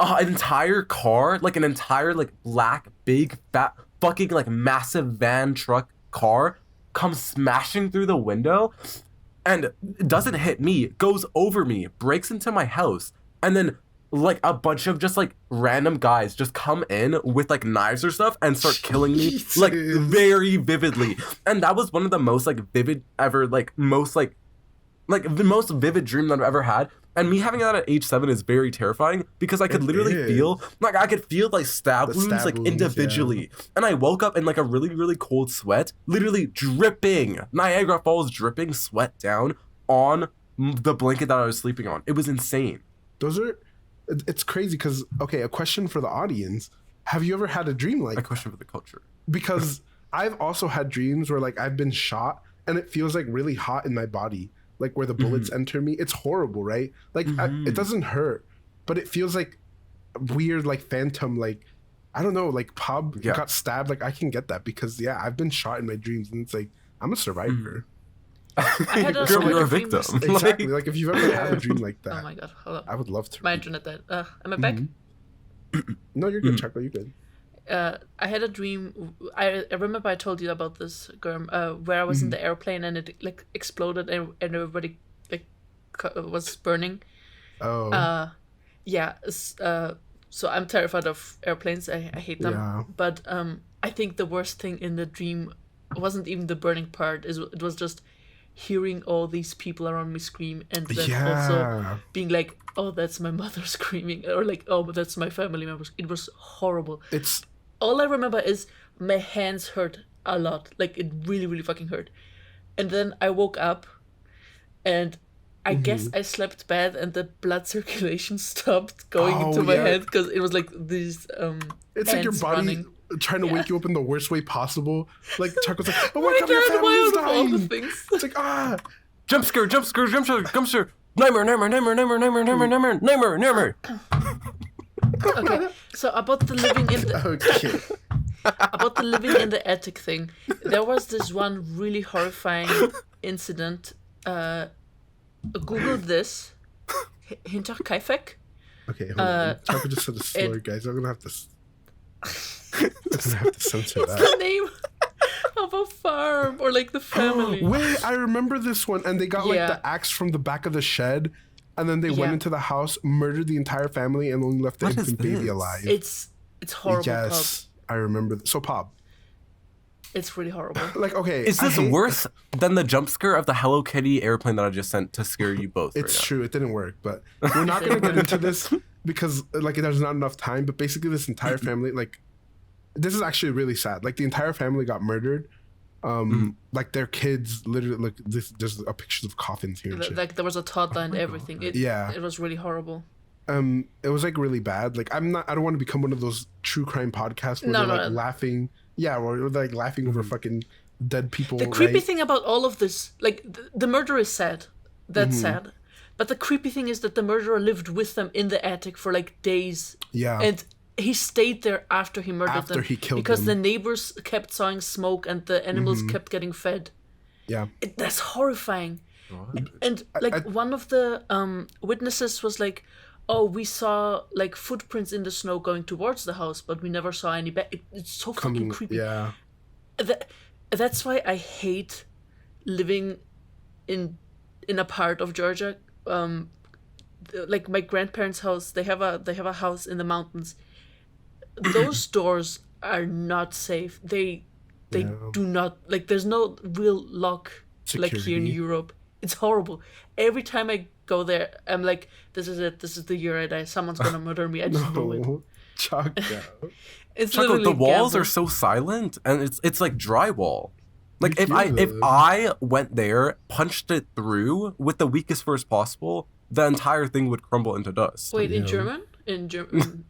an entire car, like an entire like black, big, fat, fucking like massive van truck car, comes smashing through the window, and it doesn't hit me, goes over me, breaks into my house, and then like a bunch of just like random guys just come in with like knives or stuff and start killing me like very vividly. And that was one of the most like vivid ever, like most like the most vivid dream that I've ever had. And me having that at age 7 is very terrifying because I could literally feel like stab wounds like individually. Yeah. And I woke up in like a really, really cold sweat, literally dripping, Niagara Falls dripping sweat down on the blanket that I was sleeping on. It was insane. It's crazy because, okay, a question for the audience. Have you ever had a dream like a question for the culture? Because I've also had dreams where like I've been shot and it feels like really hot in my body, like where the bullets enter me. It's horrible, right? Like it doesn't hurt, but it feels like weird, like phantom, like I don't know, like Pob got stabbed. Like I can get that because I've been shot in my dreams, and it's like I'm a survivor. You're a victim. Exactly. Like if you've ever had a dream like that. Oh my god, hold up. I would love to. My internet died. Am I back? No, you're good, Choco. You're good. I had a dream. I remember I told you about this, Germ, where I was in the airplane and it like exploded and everybody like was burning. Oh. So I'm terrified of airplanes. I hate them. Yeah. But I think the worst thing in the dream wasn't even the burning part. It was just hearing all these people around me scream and then also being like, oh, that's my mother screaming, or like, oh, that's my family members. It was horrible. It's all I remember is my hands hurt a lot. Like it really, really fucking hurt. And then I woke up and I guess I slept bad and the blood circulation stopped going into my head because it was like these it's like your body running. Trying to wake you up in the worst way possible. Like Choco's like, oh my my god, your God, why family's out of all the dying. things? It's like Jump scare. Nightmare. Okay, so about the living in the about the living in the attic thing, there was this one really horrifying incident. Google this. Hinterkaifeck. Okay, hold on. Choco just said a slur, guys. I'm gonna have to censor that. The name of a farm or like the family. Wait, I remember this one, and they got like the axe from the back of the shed, and then they went into the house, murdered the entire family, and only left the infant baby alive. It's horrible. Yes, Pop. I remember. So Pop, it's really horrible. Like, okay, is this worse than the jump scare of the Hello Kitty airplane that I just sent to scare you both? It's true. It didn't work, but we're not gonna get into this because like there's not enough time. But basically, this entire family, like, this is actually really sad. Like the entire family got murdered. Like their kids literally, like there's a pictures of coffins here. And shit. Like there was a toddler and everything. It was really horrible. It was like really bad. Like I don't want to become one of those true crime podcasts where they're like laughing. Yeah, or they're like laughing over fucking dead people. The creepy thing about all of this, like the murder is sad. That's sad. But the creepy thing is that the murderer lived with them in the attic for like days. Yeah. And he stayed there after he murdered them. After he killed because them. the neighbors kept sawing smoke and the animals kept getting fed. Yeah. That's horrifying. And like one of the witnesses was like, oh, we saw like footprints in the snow going towards the house, but we never saw any it's so fucking creepy. Yeah. That's why I hate living in a part of Georgia. Like my grandparents' house, they have a house in the mountains. Those doors are not safe. They do not, like, there's no real lock like here in Europe. It's horrible. Every time I go there, I'm like, this is it. This is the year I die. Someone's gonna murder me. I just know it. Choco. It's Choco, literally the walls gamble. are so silent, and it's like drywall. Like if I went there, punched it through with the weakest force possible, the entire thing would crumble into dust. Wait, in German? In German?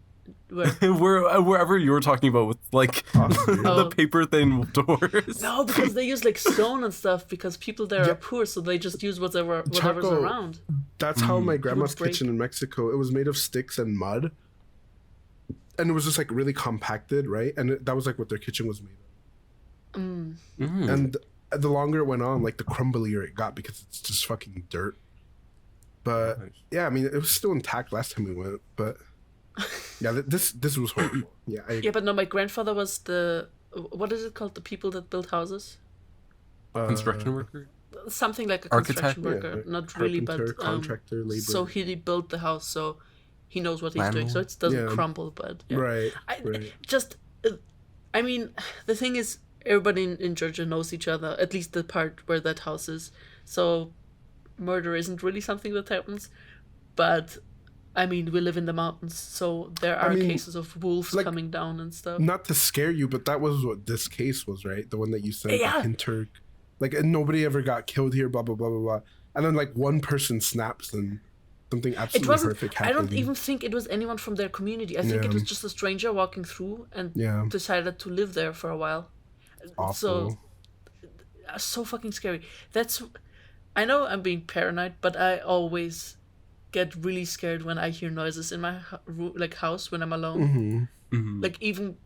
Where? Wherever you were talking about with like the paper thin doors. No, because they use like stone and stuff because people there are poor, so they just use whatever's Choco, around. That's how my grandma's kitchen in Mexico, it was made of sticks and mud. And it was just like really compacted, right? And that was like what their kitchen was made of. And the longer it went on, like the crumblier it got because it's just fucking dirt. But yeah, I mean, it was still intact last time we went, but yeah, this was horrible. Yeah, but no, my grandfather was the, what is it called? The people that build houses? Construction worker? Something like a Architect? construction worker. Yeah, Not really, but contractor, labor. so he built the house, so he knows what he's doing, so it doesn't crumble. But yeah. Right. I mean, the thing is, everybody in Georgia knows each other, at least the part where that house is. So murder isn't really something that happens. But I mean, we live in the mountains, so there are cases of wolves coming down and stuff. Not to scare you, but that was what this case was, right? The one that you said, in Turk. Like, and nobody ever got killed here, blah, blah, blah, blah, blah. And then, like, one person snaps and something absolutely horrific happens. I don't even think it was anyone from their community. I think it was just a stranger walking through and decided to live there for a while. Awful. So, so fucking scary. I know I'm being paranoid, but I always get really scared when I hear noises in my house when I'm alone. Like even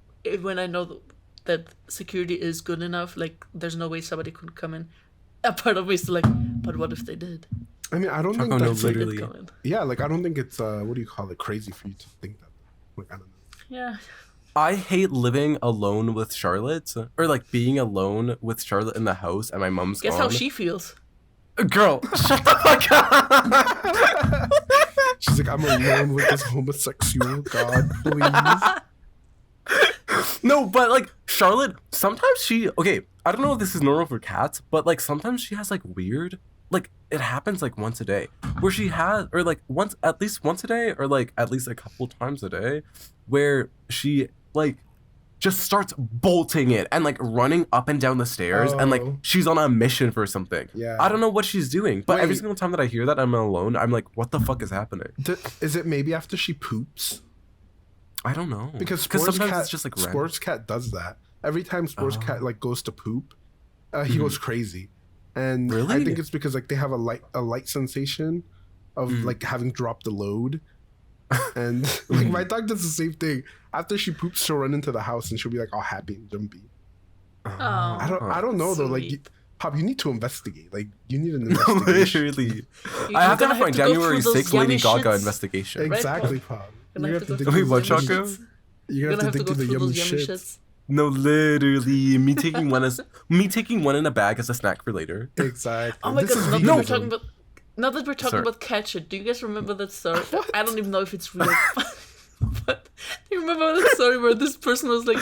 when I know that security is good enough, like there's no way somebody could come in. A part of me is still like, but what if they did? I mean, I don't think Choco, that's no, like, literally. yeah, like I don't think it's what do you call it, crazy for you to think that. Like I don't know. Yeah. I hate living alone with Charlotte, or like being alone with Charlotte in the house and my mom's Guess gone. how she feels. Girl, shut the fuck up. She's like, I'm alone with this homosexual god, please. No, but like Charlotte, sometimes okay, I don't know if this is normal for cats, but like sometimes she has like weird, like it happens like once a day where she has, or like at least once a day, or like at least a couple times a day, where she like just starts bolting it and like running up and down the stairs and like she's on a mission for something. Yeah. I don't know what she's doing, but every Wait. single time that I hear that I'm alone, I'm like, what the fuck is happening? Is it maybe after she poops? I don't know. Because Sports sometimes Cat, it's just like random. Sports Cat does that. Every time Sports Cat like goes to poop, he goes crazy. And Really? I think it's because like they have a light sensation of like having dropped the load. And like my dog does the same thing. After she poops, she'll run into the house and she'll be like all happy and jumpy. Oh, I don't know though. Like sweet. Pop, you need to investigate. Like you need an investigation. Literally. You're I have to gonna have my to go January through those 6th Lady yummy Gaga shits. investigation. Exactly, Pop. Gonna You have have to to go dig Wait, through what, those yummy Choco? shits. You're You're gonna have to dig go through the through yummy those yummy shit. shits. No, literally, me taking one in a bag as a snack for later. Exactly. Oh my This god! is Now that we're veganism. talking about, now that we're talking Sorry. about cat shit, do you guys remember that story? I don't even know if it's real, but do you remember that story where this person was like,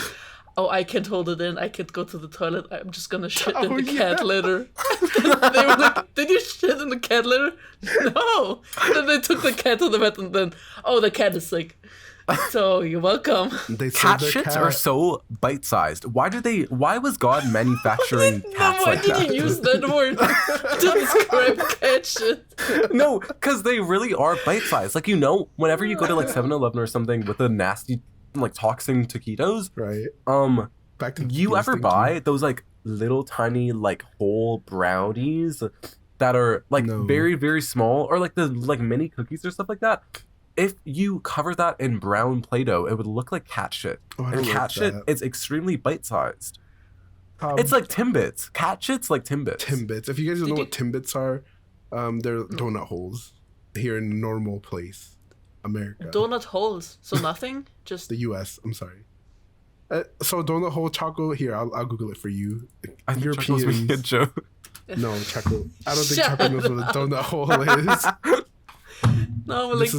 "Oh, I can't hold it in. I can't go to the toilet. I'm just gonna shit in Oh, the cat yeah. litter." They were like, "Did you shit in the cat litter?" No. And then they took the cat to the vet, and then, "Oh, the cat is sick." So you're welcome. They Cat said their shits cat. are so bite-sized. Why was God manufacturing No, cats why like did that? you use that word to describe cat shit? No, because they really are bite-sized. Like, whenever you go to like 7-Eleven or something with the nasty, like toxin taquitos, Right. Back to you these ever things. buy those like little tiny like whole brownies that are like No. very, very small, or like the like mini cookies or stuff like that? If you cover that in brown Play-Doh, it would look like cat shit. Oh, I And don't cat like shit that. is extremely bite-sized. It's It's like Timbits. Cat shit's like Timbits. Timbits. If you guys don't know Did what Timbits are, they're donut holes here in a normal place, America, Donut holes. So nothing? Just the U.S. I'm sorry. So donut hole Choco. Here, I'll Google it for you. I think Choco's making a joke. No, Choco. I don't think Shut Choco knows what a donut hole is. no, like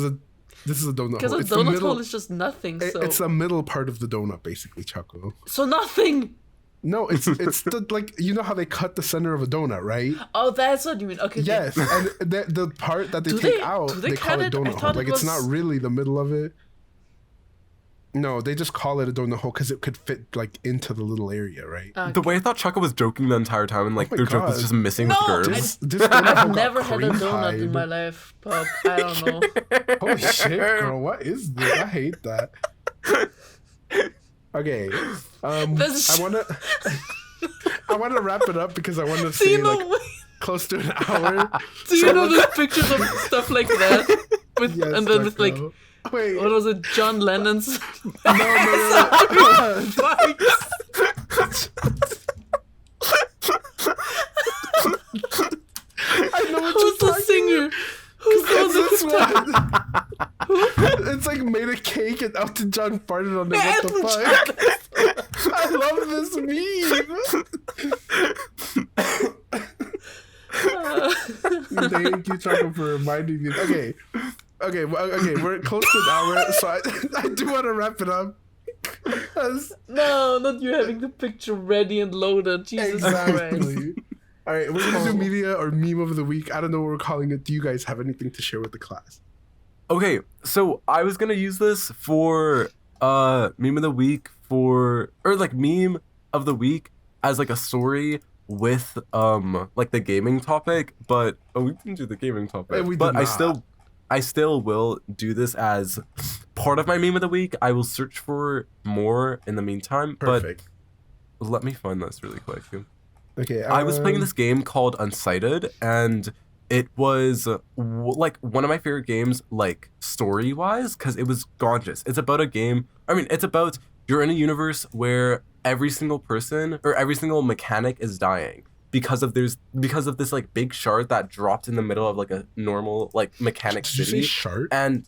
This is a donut because hole. a It's the donut middle. hole is just nothing. So It's the middle part of the donut, basically, Choco. so nothing. No, it's the like you know how they cut the center of a donut, right? Oh, that's what you mean. Okay. Yes, and the part that they Do take they- out, do they they call cut it it? I donut hole. thought Like it it's not was- really the middle of it. No, they just call it a donut hole because it could fit like into the little area, right? The way I thought Choco was joking the entire time and like Oh my their joke was God. just missing No, with curves. This donut hole I've got never had a cream donut in pied. my life, Pop. I don't know. Holy shit, girl! What is this? I hate that. Okay, This- I wanna wrap it up because I want to Do you say know? like close to an hour. do you know the pictures of stuff like that? With Yes, and then with like Choco. Wait, what was it? John Lennon's. no. I know what Who's you're the singer? Who's the one It's that this one. It's like made a cake and Elton John farted on it. What Elton the fuck? I love this meme. Thank you, Choco, for reminding me. Okay, we're close to an hour, so I do want to wrap it up. 'Cause- No, not you having the picture ready and loaded. Jesus Christ. Exactly. All right, we're gonna do media or meme of the week. I don't know what we're calling it. Do you guys have anything to share with the class? Okay, so I was gonna use this for meme of the week meme of the week as like a story with like the gaming topic, but we didn't do the gaming topic. We did but not. I still will do this as part of my meme of the week. I will search for more in the meantime. Perfect. But let me find this really quick. Okay. I was playing this game called Unsighted, and it was like one of my favorite games, like story wise, because it was gorgeous. It's about a game. I mean, it's about you're in a universe where every single person or every single mechanic is dying because of this like big shard that dropped in the middle of like a normal like mechanic Did you city. say shard? And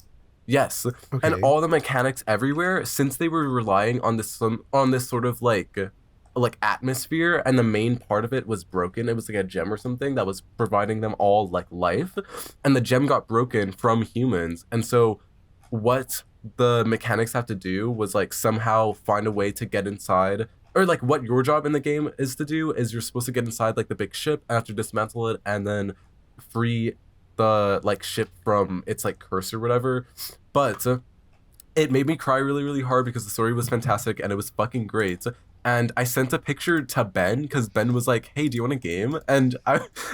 yes, Okay. and all the mechanics everywhere, since they were relying on this sort of like atmosphere, and the main part of it was broken. It was like a gem or something that was providing them all like life, and the gem got broken from humans. And so what the mechanics have to do was like somehow find a way to get inside, or like what your job in the game is to do is you're supposed to get inside like the big ship and have to dismantle it and then free the like ship from its like curse or whatever. But it made me cry really, really hard because the story was fantastic and it was fucking great. And I sent a picture to Ben because Ben was like, hey, do you want a game? And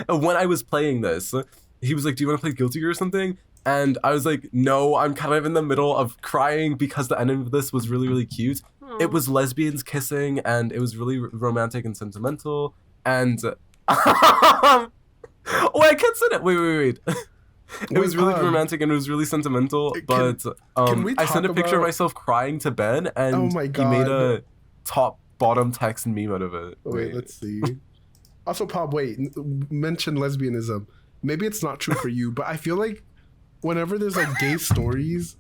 when I was playing this, he was like, do you want to play Guilty Gear or something? And I was like, no, I'm kind of in the middle of crying because the ending of this was really, really cute. Aww. It was lesbians kissing and it was really romantic and sentimental. And oh, I can't say that. Wait. It was really romantic and it was really sentimental. But I sent a picture of myself crying to Ben, and Oh my he God. made a top-bottom text meme out of it. Wait, let's see. Also, Pop, wait, mention lesbianism. Maybe it's not true for you, but I feel like whenever there's like gay stories.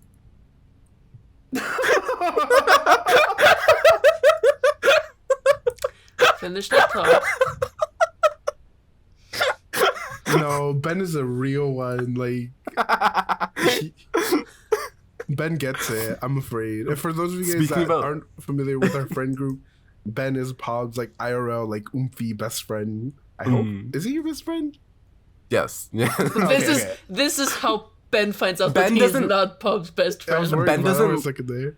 Finish that thought. No, Ben is a real one. Like, Ben gets it. I'm afraid. And for those of you guys that aren't familiar with our friend group, Ben is Pod's like IRL like oomphy best friend. I hope. Is he your best friend? Yes. Yeah. This is how Ben finds out Ben that he's doesn't- not Pub's best I was friend. worried Ben about that for a doesn't- second there.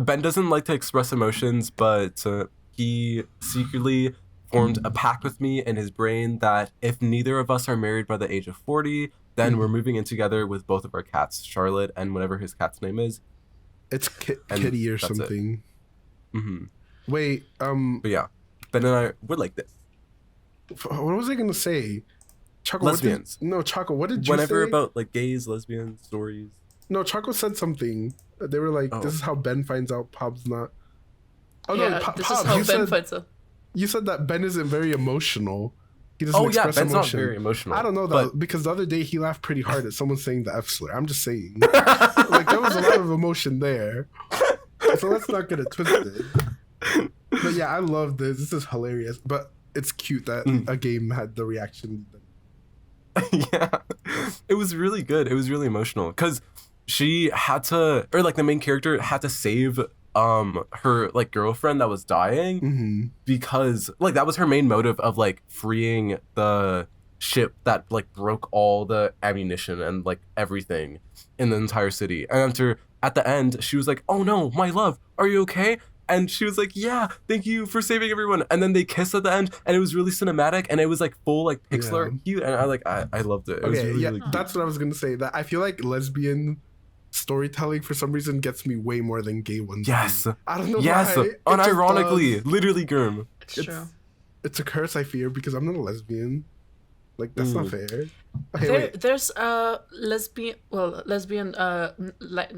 Ben doesn't like to express emotions, but he secretly formed a pact with me in his brain that if neither of us are married by the age of 40, then we're moving in together with both of our cats, Charlotte and whatever his cat's name is. It's And Kitty or that's it. something. Hmm. Wait, But yeah, Ben and I would like this. what was I gonna say? Choco, Lesbians. Choco, what did you Whenever say? about like gays, lesbians, stories. No, Choco said something. They were like, Oh. "This is how Ben finds out Pop's not." Oh Yeah, no, this Pop, is how you Ben said finds out. you said that Ben isn't very emotional. He doesn't Oh yeah, express Ben's emotion. not very emotional. I don't know though, but because the other day he laughed pretty hard at someone saying the F slur. I'm just saying, like there was a lot of emotion there. So let's not get it twisted. But yeah, I love this. This is hilarious. But it's cute that a game had the reaction. yeah, it was really good. It was really emotional because she had to, or like the main character had to save her like girlfriend that was dying Mm-hmm. because like that was her main motive of like freeing the ship that like broke all the ammunition and like everything in the entire city. And at the end she was like, oh no, my love, are you okay? And she was like, yeah, thank you for saving everyone. And then they kissed at the end and it was really cinematic and it was like full like pixel art cute, and I loved it. It was Okay, really, yeah, really cute. that's what I was gonna say. That I feel like lesbian storytelling for some reason gets me way more than gay ones. Yes. do. I don't know Yes, why. It just unironically, does. literally, Gurm. It's It's- true. It's a curse I fear because I'm not a lesbian. Like that's not fair. Okay, wait. There's a lesbian light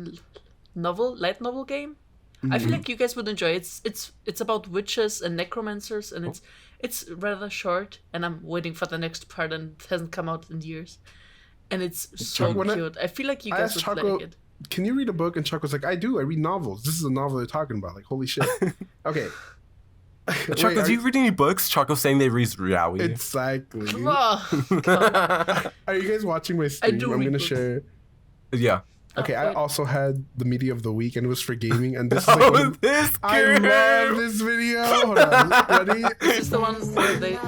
novel game. I feel like you guys would enjoy it. It's about witches and necromancers, and it's rather short. And I'm waiting for the next part, and it hasn't come out in years. And it's so When I- cute. I feel like you I guys asked would Choco- like it. Can you read a book? And Chuck was like, I do. I read novels. This is a novel they're talking about. Like, holy shit. Okay. Choco, do you read any books? Choco saying they read Riawi. Exactly. Oh, God. Are you guys watching my stream? do I'm read gonna books. share. Yeah. Okay, Oh, I wait. also had the media of the week, and it was for gaming. And this is like one Oh, of- this I girl. love this video. Hold on, ready? This is the one where they.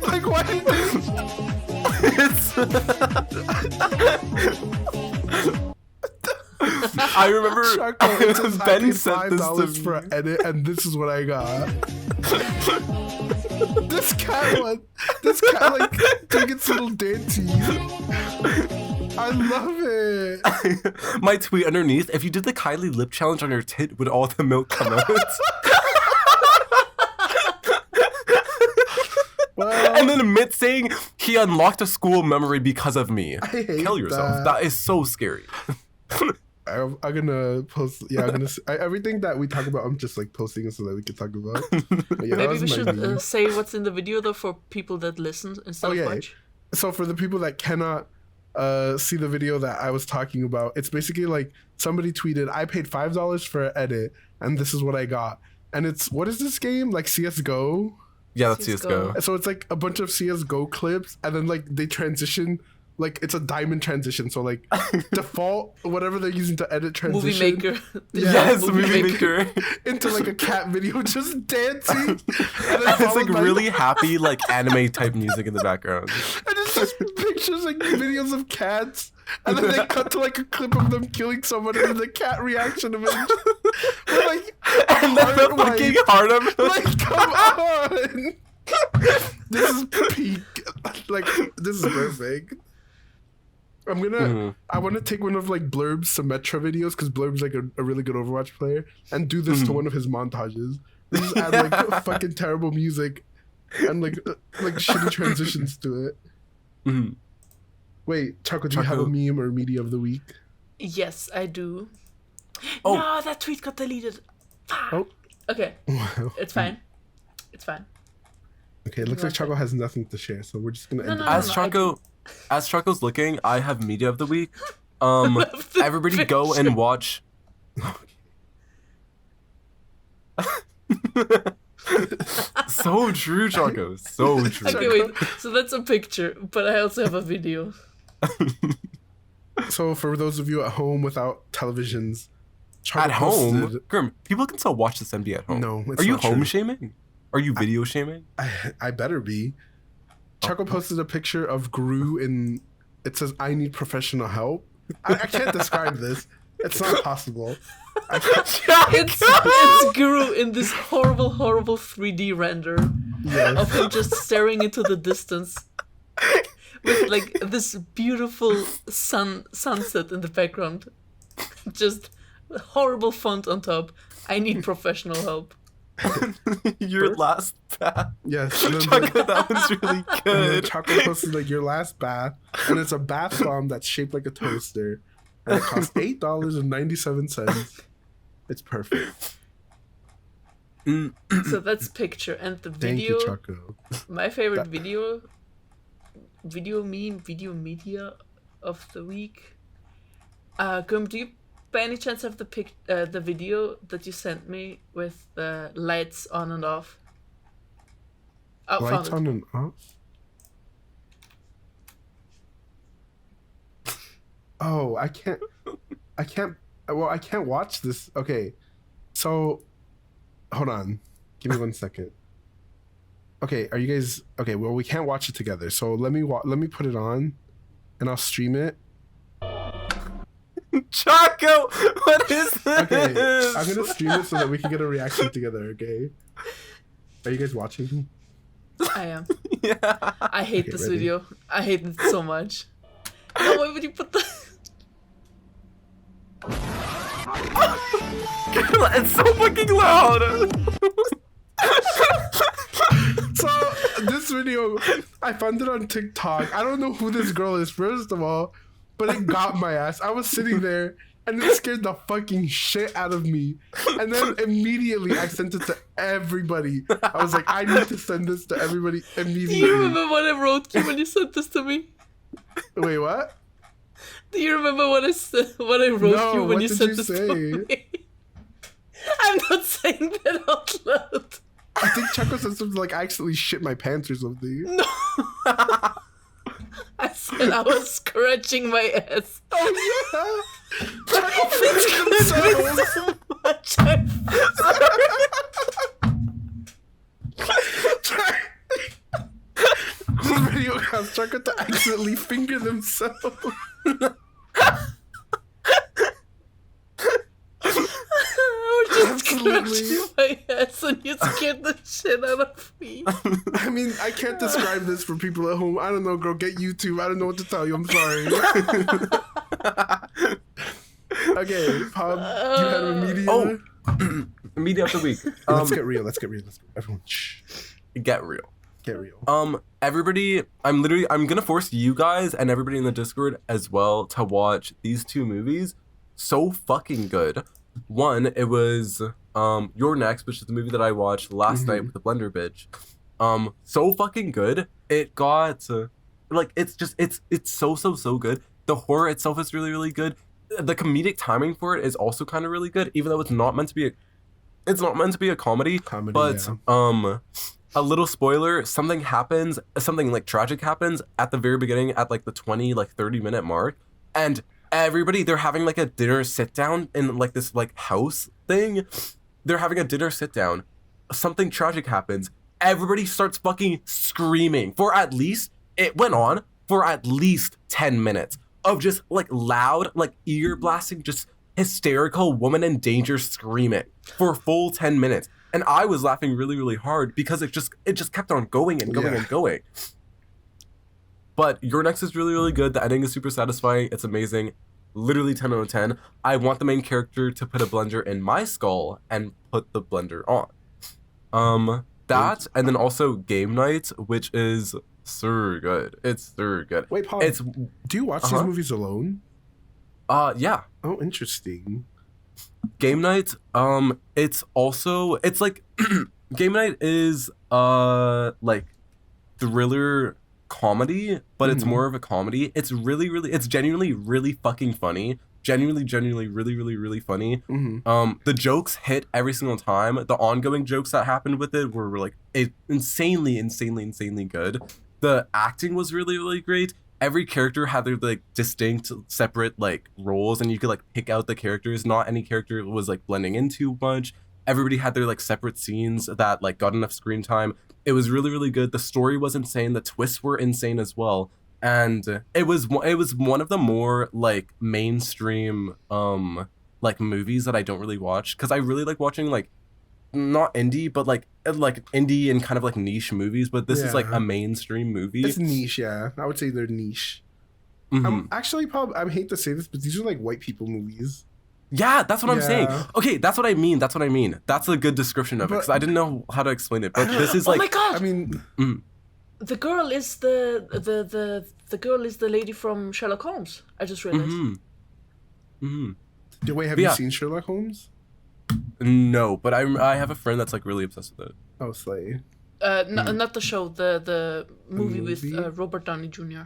Like, why did this? I remember Choco, it says I Ben paid sent this $5 to for me. an edit, and this is what I got. This cat like doing its little dances. I love it. My tweet underneath, if you did the Kylie lip challenge on your tit, would all the milk come out? Well, And then Mitt saying he unlocked a school memory because of me. I hate Kill yourself. That is so scary. I'm gonna post. Yeah, I'm gonna. Everything that we talk about, I'm just like posting so that we can talk about. But yeah, Maybe we should say what's in the video though for people that listen instead of watch. So for the people that cannot see the video that I was talking about, it's basically like somebody tweeted, I paid $5 for an edit, and this is what I got. And it's, what is this game? Like CSGO? Yeah, that's CSGO. So it's like a bunch of CSGO clips, and then like they transition, like it's a diamond transition. So like default, whatever they're using to edit transition. Movie Maker. Yes, Movie Maker. Into like a cat video just dancing. And it's like really happy, like anime type music in the background. And it's just pictures, like videos of cats. And then they cut to like a clip of them killing someone and then the cat reaction of it. Like, and then the fucking heart of it. Like, come on. This is peak. Like, this is perfect. I'm gonna, I want to take one of like Blurb's Symmetra videos, because Blurb's like a really good Overwatch player, and do this to one of his montages. Just add like fucking terrible music and like shitty transitions to it. Wait, Choco, do you have a meme or media of the week? Yes, I do. Oh. No, that tweet got deleted. Oh. Okay. Wow. It's fine. It's fine. Okay, it looks like Choco has nothing to share, so we're just gonna end No, it. As Choco's looking, I have media of the week. Everybody go and watch. So true, Choco. So true. Okay, wait. So that's a picture, but I also have a video. So for those of you at home without televisions, Choco At home? posted- Grim, people can still watch this MD at home. No, it's Are you not home true. shaming? Are you video shaming? I better be. Choco posted a picture of Gru in. It says, "I need professional help." I can't describe this. It's not possible. It's Guru in this horrible 3D render of him just staring into the distance with like this beautiful sunset in the background. Just horrible font on top. I need professional help. Your last bath. Yes. Choco, that was really And then good. Choco posted like your last bath, and it's a bath bomb that's shaped like a toaster, and it costs $8.97. It's perfect. So that's picture and the Thank video. you, Choco. My favorite video media of the week. Grim, do you by any chance have the video that you sent me with the lights on and off? Oh, found Lights it. on and off. Oh, I can't. Well, I can't watch this. Okay, so hold on. Give me 1 second. Okay, are you guys okay? Well, we can't watch it together. So let me put it on, and I'll stream it. Choco, what is this? Okay, I'm gonna stream it so that we can get a reaction together. Okay. Are you guys watching? I am. Yeah. I hate Okay, this ready? video. I hate it so much. No, why would you put the... It's so fucking loud. So this video, I found it on TikTok. I don't know who this girl is, first of all, but it got my ass. I was sitting there and it scared the fucking shit out of me. And then immediately I sent it to everybody. I was like, I need to send this to everybody Do immediately. you remember what I wrote you when you sent this to me? Wait, what? Do you remember what I wrote No, you when what you did sent you this say? to me? I'm not saying that out loud. I think Choco said something like, I accidentally shit my pants or something. No. I said I was scratching my ass. Oh, yeah. Choco It's freaked gonna be himself. so much. I'm This video has Choco to accidentally finger themselves. I was just Absolutely. my ass and you scared the shit out of me. I mean, I can't describe this for people at home. I don't know, girl. Get YouTube. I don't know what to tell you. I'm sorry. Okay, Pop, you had a media. Oh, media of the week. Let's get real. Let's get real. Everyone, shh. Get real. Get real. Everybody, I'm gonna force you guys and everybody in the Discord as well to watch these two movies. So fucking good. One, it was Your Next, which is the movie that I watched last night with the Blender bitch. So fucking good. It got it's so good. The horror itself is really, really good. The comedic timing for it is also kind of really good, even though it's not meant to be a comedy. But yeah. A little spoiler, something like tragic happens at the very beginning at like the 30-minute mark, and everybody, they're having like a dinner sit down in like this like house thing. They're having a dinner sit down. Something tragic happens. Everybody starts fucking screaming it went on for at least 10 minutes of just like loud, like ear blasting, just hysterical woman in danger screaming for a full 10 minutes. And I was laughing really, really hard because it just kept on going and going and going. But Your Next is really, really good. The ending is super satisfying. It's amazing. Literally 10 out of 10. I want the main character to put a blender in my skull and put the blender on. That, and then also Game Night, which is so good. It's so good. Wait, Paul, do you watch these movies alone? Yeah. Oh, interesting. Game Night, it's like Game Night is like thriller comedy, but it's more of a comedy. It's it's genuinely really fucking funny. Genuinely really, really, really funny. The jokes hit every single time. The ongoing jokes that happened with it were like insanely good. The acting was really, really great. Every character had their like distinct separate like roles, and you could like pick out the characters. Not any character was like blending in too much. Everybody had their like separate scenes that like got enough screen time. It was really, really good. The story was insane. The twists were insane as well. And it was one of the more like mainstream like movies that I don't really watch, because I really like watching like not indie, but like indie and kind of like niche movies, but this is like a mainstream movie. It's niche, yeah. I would say they're niche. Actually, Paul, I hate to say this, but these are like white people movies. Yeah, that's what I'm saying. Okay, that's what I mean. That's a good description of it, because I didn't know how to explain it. But this is like, oh my god! I mean, the girl is the girl is the lady from Sherlock Holmes. I just realized. Wait, have you seen Sherlock Holmes? No, but I have a friend that's like really obsessed with it. Oh, slay. Not the show, the movie with Robert Downey Jr.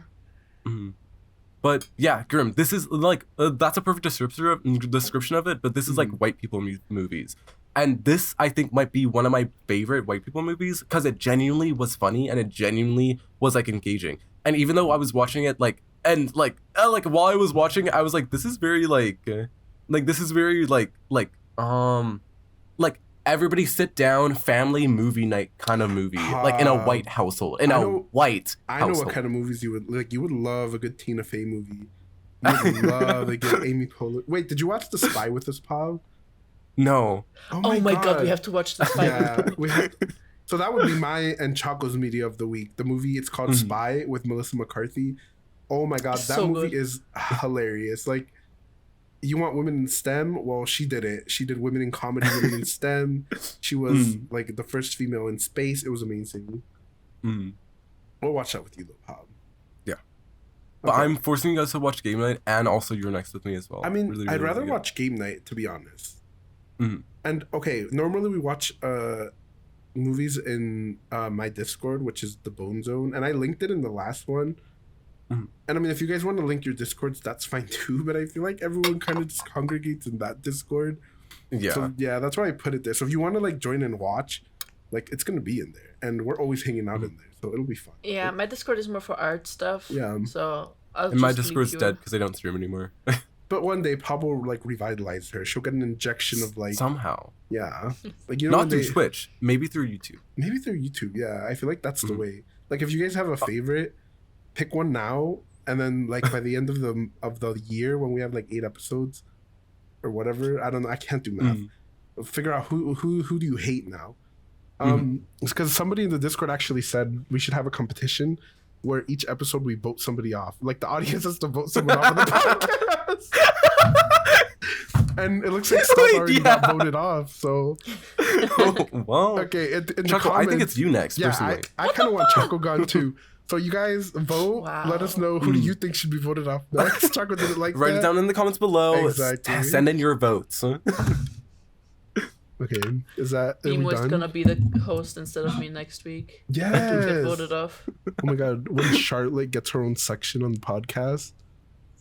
But yeah, Grim, this is like that's a perfect description of it. But this is like white people movies, and this I think might be one of my favorite white people movies, because it genuinely was funny and it genuinely was like engaging. And even though I was watching it like while I was watching it, I was like, this is very like everybody sit down family movie night kind of movie, like in a white household, I know what kind of movies you would like. You would love a good Tina Fey movie. You would love a good Amy Poehler. Wait, did you watch The Spy with Us, Paul? No. Oh my god, we have to watch The Spy. Yeah, so that would be my and Choco's media of the week. The movie, it's called Spy with Melissa McCarthy. Oh my god, that movie is hilarious. Like, you want women in STEM? Well, she did it. She did women in comedy, women in STEM. She was like the first female in space. It was amazing. We'll watch that with you, though, Pop. Yeah. But I'm forcing you guys to watch Game Night and also You're Next with me as well. I mean, really, I'd rather watch Game Night, to be honest. And okay, normally we watch movies in my Discord, which is the Bone Zone, and I linked it in the last one. And I mean, if you guys want to link your Discords, that's fine too, but I feel like everyone kind of just congregates in that Discord. Yeah. So yeah, that's why I put it there. So if you want to like join and watch, like, it's going to be in there, and we're always hanging out in there, so it'll be fun. Yeah, my Discord is more for art stuff. Yeah. So and my Discord's dead because I don't stream anymore. But one day, Pablo will like revitalize her. She'll get an injection of like somehow. Yeah, like, you know, not through Twitch, maybe through YouTube. Maybe through YouTube. Yeah, I feel like that's the way. Like, if you guys have a favorite, pick one now, and then like by the end of the year, when we have like 8 episodes or whatever, I don't know, I can't do math. figure out who do you hate now. It's because somebody in the Discord actually said we should have a competition where each episode we vote somebody off. Like the audience has to vote someone off of the podcast. And it looks like stuff already got voted off. So, well, okay. In the Choco, comments, I think it's you next. Yeah, personally. I kind of want Choco gone too. So you guys vote. Wow. Let us know who do you think should be voted off next. Choco didn't like Write that. it down in the comments below. Exactly. Send in your votes. Okay, is that are we Emo is done? gonna be the host instead of me next week. Yes. Get voted off. Oh my god, when Charlotte gets her own section on the podcast.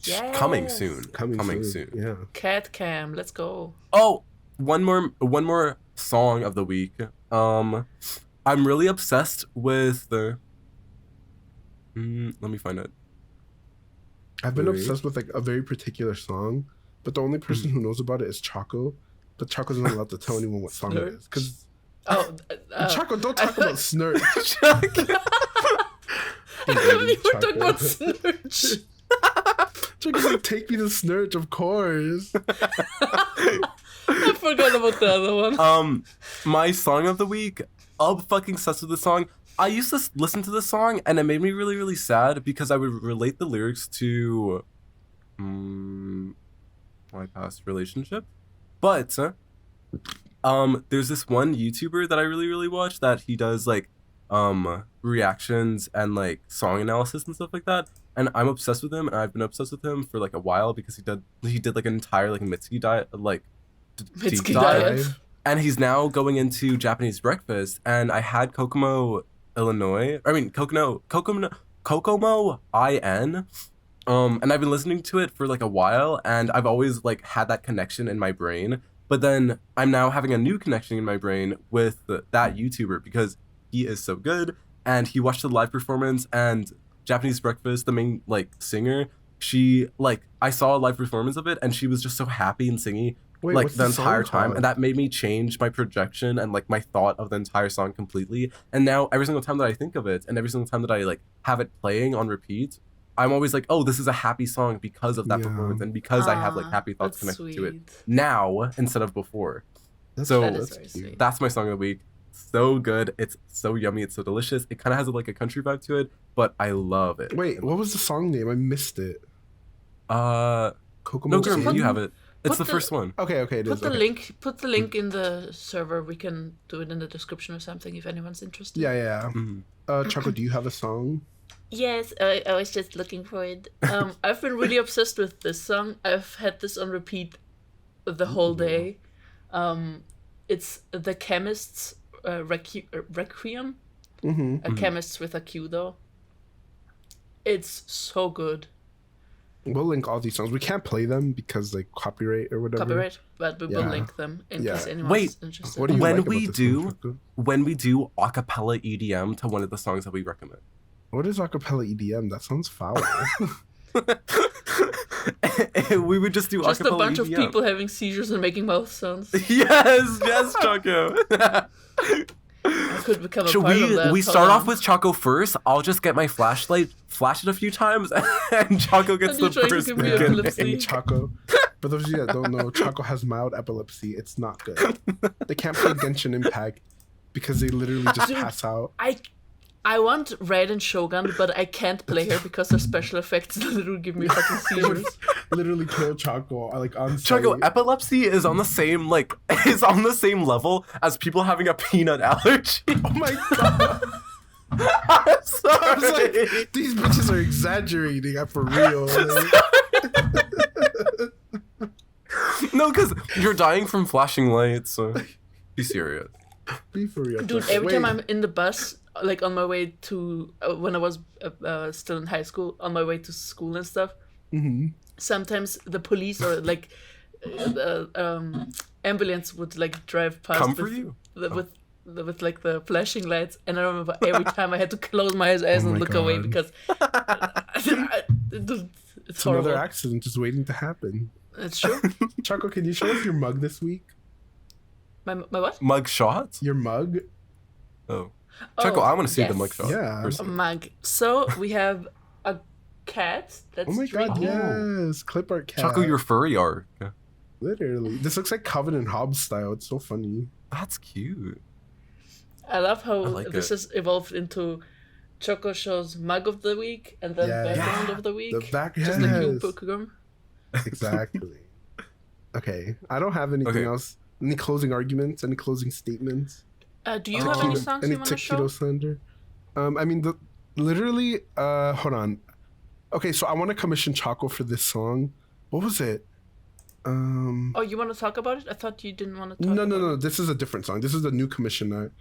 Yes. Coming soon. Coming soon. Yeah. Cat cam, let's go. Oh, one more song of the week. I'm really obsessed with the. Let me find it. I've been Wait. obsessed with like a very particular song, but the only person who knows about it is Choco. But Choco's not allowed to tell anyone what song it is. Because Choco, don't talk about Snurch. I thought you were talking about Snurch. Choco's like, take me to Snurch, of course. I forgot about the other one. My song of the week. I'm fucking obsessed with the song. I used to listen to this song and it made me really, really sad because I would relate the lyrics to my past relationship. But there's this one YouTuber that I really, really watch that he does like reactions and like song analysis and stuff like that. And I'm obsessed with him, and I've been obsessed with him for like a while because he did like an entire like Mitsuki diet, like deep Mitsuki dive. diet. And he's now going into Japanese breakfast. And I had Kokomo, Kokomo IN. And I've been listening to it for like a while, and I've always like had that connection in my brain. But then I'm now having a new connection in my brain with that YouTuber because he is so good, and he watched the live performance, and Japanese Breakfast, the main like singer, she like I saw a live performance of it, and she was just so happy and singing like what's the song entire time, called? and that made me change my projection and like my thought of the entire song completely. And now every single time that I think of it, and every single time that I like have it playing on repeat, I'm always like, oh, this is a happy song because of that Yeah. performance and because I have like happy thoughts That's connected to it sweet. now instead of before. That's So That is that's very cute. sweet. that's my song of the week. So good. It's so yummy. It's so delicious. It kind of has like a country vibe to it, but I love it. Wait, what was the song name? I missed it. Kokomo. No, Just Gurm, put- you have it. It's put the the- first one. Okay, it is. Put the okay. link. Put the link in the server. We can do it in the description or something if anyone's interested. Yeah. Mhm. Choco, do you have a song? Yes, I was just looking for it. I've been really obsessed with this song. I've had this on repeat the whole day. It's The Chemist's Requiem. Mm-hmm. A Chemist with a Q though. It's so good. We'll link all these songs. We can't play them because like copyright or whatever. Copyright, but we will Yeah. link them in Yeah. case anyone's Wait, interested. What do you When like we about this do- song, Choco? When we do acapella EDM to one of the songs that we recommend. What is acapella EDM? That sounds foul. We would just do Just a acapella bunch of EDM. people having seizures and making mouth sounds. Yes, Choco. I could become a Should part of that. we Hold start off on. with Choco first? I'll just get my flashlight, flash it a few times, and Choco gets And you're the trying to first give me pick. epilepsy. And Choco. For those of you that don't know, Choco has mild epilepsy. It's not good. They can't play Genshin Impact because they literally just Dude. pass out. I want Raiden Shogun, but I can't play her because her special effects literally give me fucking seizures. Literally kill Choco like on Choco, site. epilepsy is on the same level as people having a peanut allergy. Oh my god. I'm I was sorry. like, these bitches are exaggerating. I'm for real. Like, No, because you're dying from flashing lights. So be serious. be for real. Dude, Choco. every time Wait. I'm in the bus, like on my way to when I was still in high school, on my way to school and stuff, sometimes the police or like ambulance would like drive past Come for with, you. with like the flashing lights, and I remember every time I had to close my eyes and my look away God. because it's It's another horrible. accident just waiting to happen. It's true. Choco, can you show us your mug this week? My what? Mug shots? Your mug? Oh. Choco, Oh, I want to see the yes. mug shot. Yeah. A personally. mug. So we have a cat that's Oh my god, drinking. yes. Clip art cat. Choco, your furry art. Literally. This looks like Calvin and Hobbes style. It's so funny. That's cute. I love how like this it. has evolved into Choco shows mug of the week and then Yeah. background of the week. The back, Just like you, yes. Pokemon. Exactly. Okay. I don't have anything Okay. else. Any closing arguments? Any closing statements? Do you have any Taquito- songs any you want to show? Taquito slander? I mean, literally, hold on. Okay, so I want to commission Choco for this song. What was it? Oh, you want to talk about it? I thought you didn't want to talk No, about no. it. This is a different song. This is the new commission that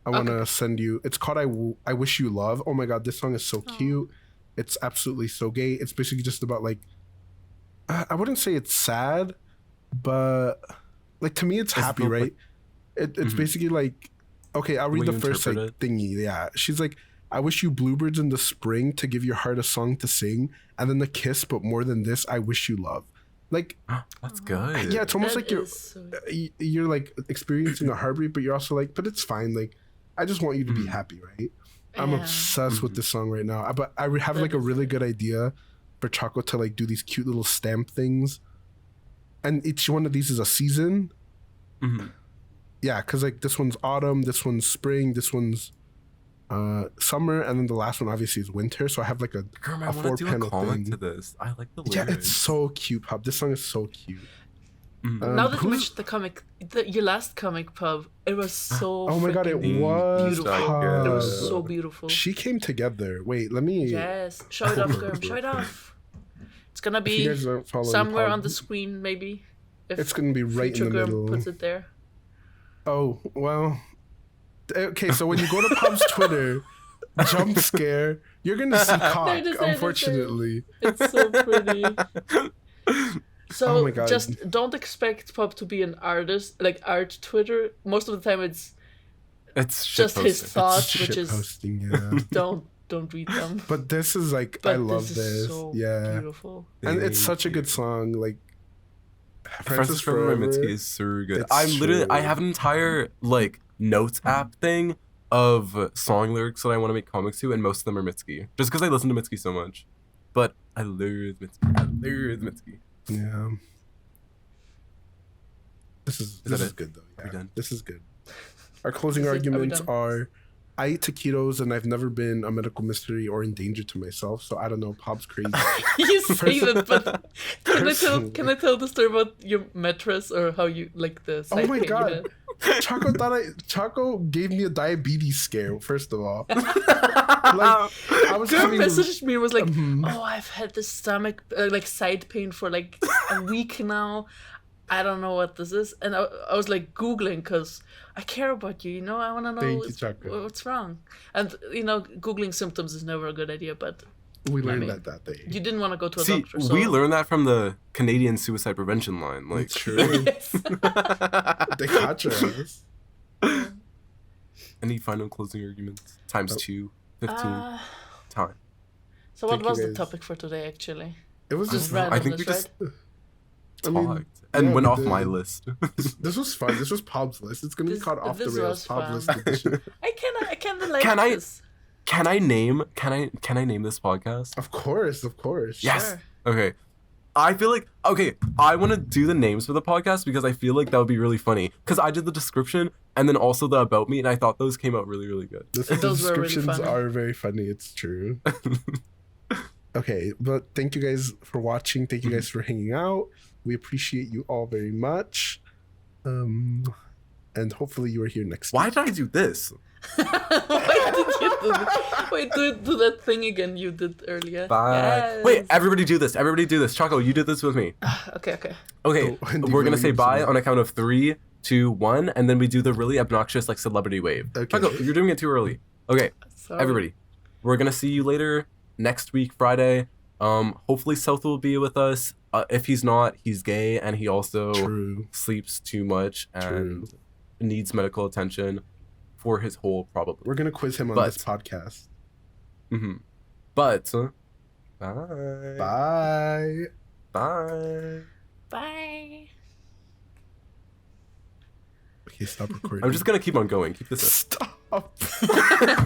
I want to Okay. send you. It's called I Wish You Love. Oh my god, this song is so cute. It's absolutely so gay. It's basically just about like, I wouldn't say it's sad, but like to me it's happy, not, like- right? It's basically like, okay, I'll read way the you first like interpret thingy. Yeah, she's like, I wish you bluebirds in the spring to give your heart a song to sing, and then the kiss, but more than this, I wish you love. Like, That's good. yeah, it's almost That like you're is so- you're like experiencing a heartbreak, but you're also like, but it's fine. Like, I just want you to be happy, right? I'm Yeah. obsessed with this song right now. But I have That like a is really good idea for Choco to like do these cute little stamp things, and each one of these is a season. Mhm. Yeah, because like this one's autumn, this one's spring, this one's summer, and then the last one obviously is winter. So I have like a Girl, I a want to do a 4-panel comment thing. to this. I like the lyrics. Yeah, it's so cute, Pop. This song is so cute. Mhm. Now that you who's- mentioned the comic, your last comic pub, it was so. Oh my god, it freaking was. beautiful. Pop. It was so beautiful. She came together. Wait, let me. Yes, show it off, girl. Show it off. It's gonna If you be guys aren't following somewhere Pop, on the screen, maybe. If It's gonna be right Future in the Girl middle. puts it there. Oh well. Okay, so when you go to Pop's Twitter, jump scare, you're gonna see cock. There it is, there it is, Unfortunately. It's so pretty. So Oh my God. just don't expect Pop to be an artist, like art Twitter. Most of the time, it's It's shit just his posting. thoughts, Shit which is posting, yeah. don't read them. But this is like, But I love this. this. Is so Yeah. beautiful. And it's such a Thank good you. song. Like, Francis Forever by Mitski is so good. It's I'm literally I true. have an entire like notes app thing of song lyrics that I want to make comics to, and most of them are Mitski. Just because I listen to Mitski so much. But I love Mitski. I love Mitski. Yeah. This is that it? good though. Are we Yeah. done? This is good. Our closing Are we arguments done? are I eat taquitos and I've never been a medical mystery or in danger to myself, so I don't know, Pop's crazy. You say that, but Personally. can I tell the story about your mattress or how you like the side Oh my pain you god. had? Choco gave me a diabetes scare, first of all. Like I was Girl having messaged me and was like, Mhm. "Oh, I've had this stomach like side pain for like a week now. I don't know what this is." And I was like Googling because I care about you. You know, I want to know Thank you, Choco. what's wrong. And you know, Googling symptoms is never a good idea. But we learned mean, that day. you didn't want to go to a See, doctor. So we learned that from the Canadian suicide prevention line. Like, It's true. Yes. They caught your ass. any final closing arguments? Times Oh. 2, 15 Uh, time. so what Thank you, was the guys. topic for today? Actually, It was just just know. I think we randomness, just right? I mean, talked and yeah, went we off my did. list. this was fun. This was Pop's list. It's gonna be This- called Off the this Rails was Pop fun. List Edition. I kind of like Can I- this. Can I name this podcast? Of course, of course. Yes. Sure. Okay. I feel like I want to do the names for the podcast because I feel like that would be really funny. Because I did the description and then also the about me, and I thought those came out really, really good. The Those were really descriptions funny. are very funny. It's true. Okay, but thank you guys for watching. Thank you guys for hanging out. We appreciate you all very much. And hopefully you are here next Why week. did I do this? Why did you do that? Wait, do that thing again you did earlier. Bye. Yes. Wait, everybody do this. Everybody do this. Choco, you did this with me. Okay. Okay, Oh, and you we're gonna really say need bye some- on a count of 3, 2, 1, and then we do the really obnoxious like celebrity wave. Okay. Choco, you're doing it too early. Okay, Sorry. everybody, we're gonna see you later next week, Friday. Hopefully South will be with us. If he's not, he's gay and he also True. sleeps too much and True. needs medical attention for his whole probably. We're gonna quiz him on But- this podcast. But bye. Bye. Bye. Bye. Okay, stop recording. I'm just gonna keep on going. Keep this up. Stop.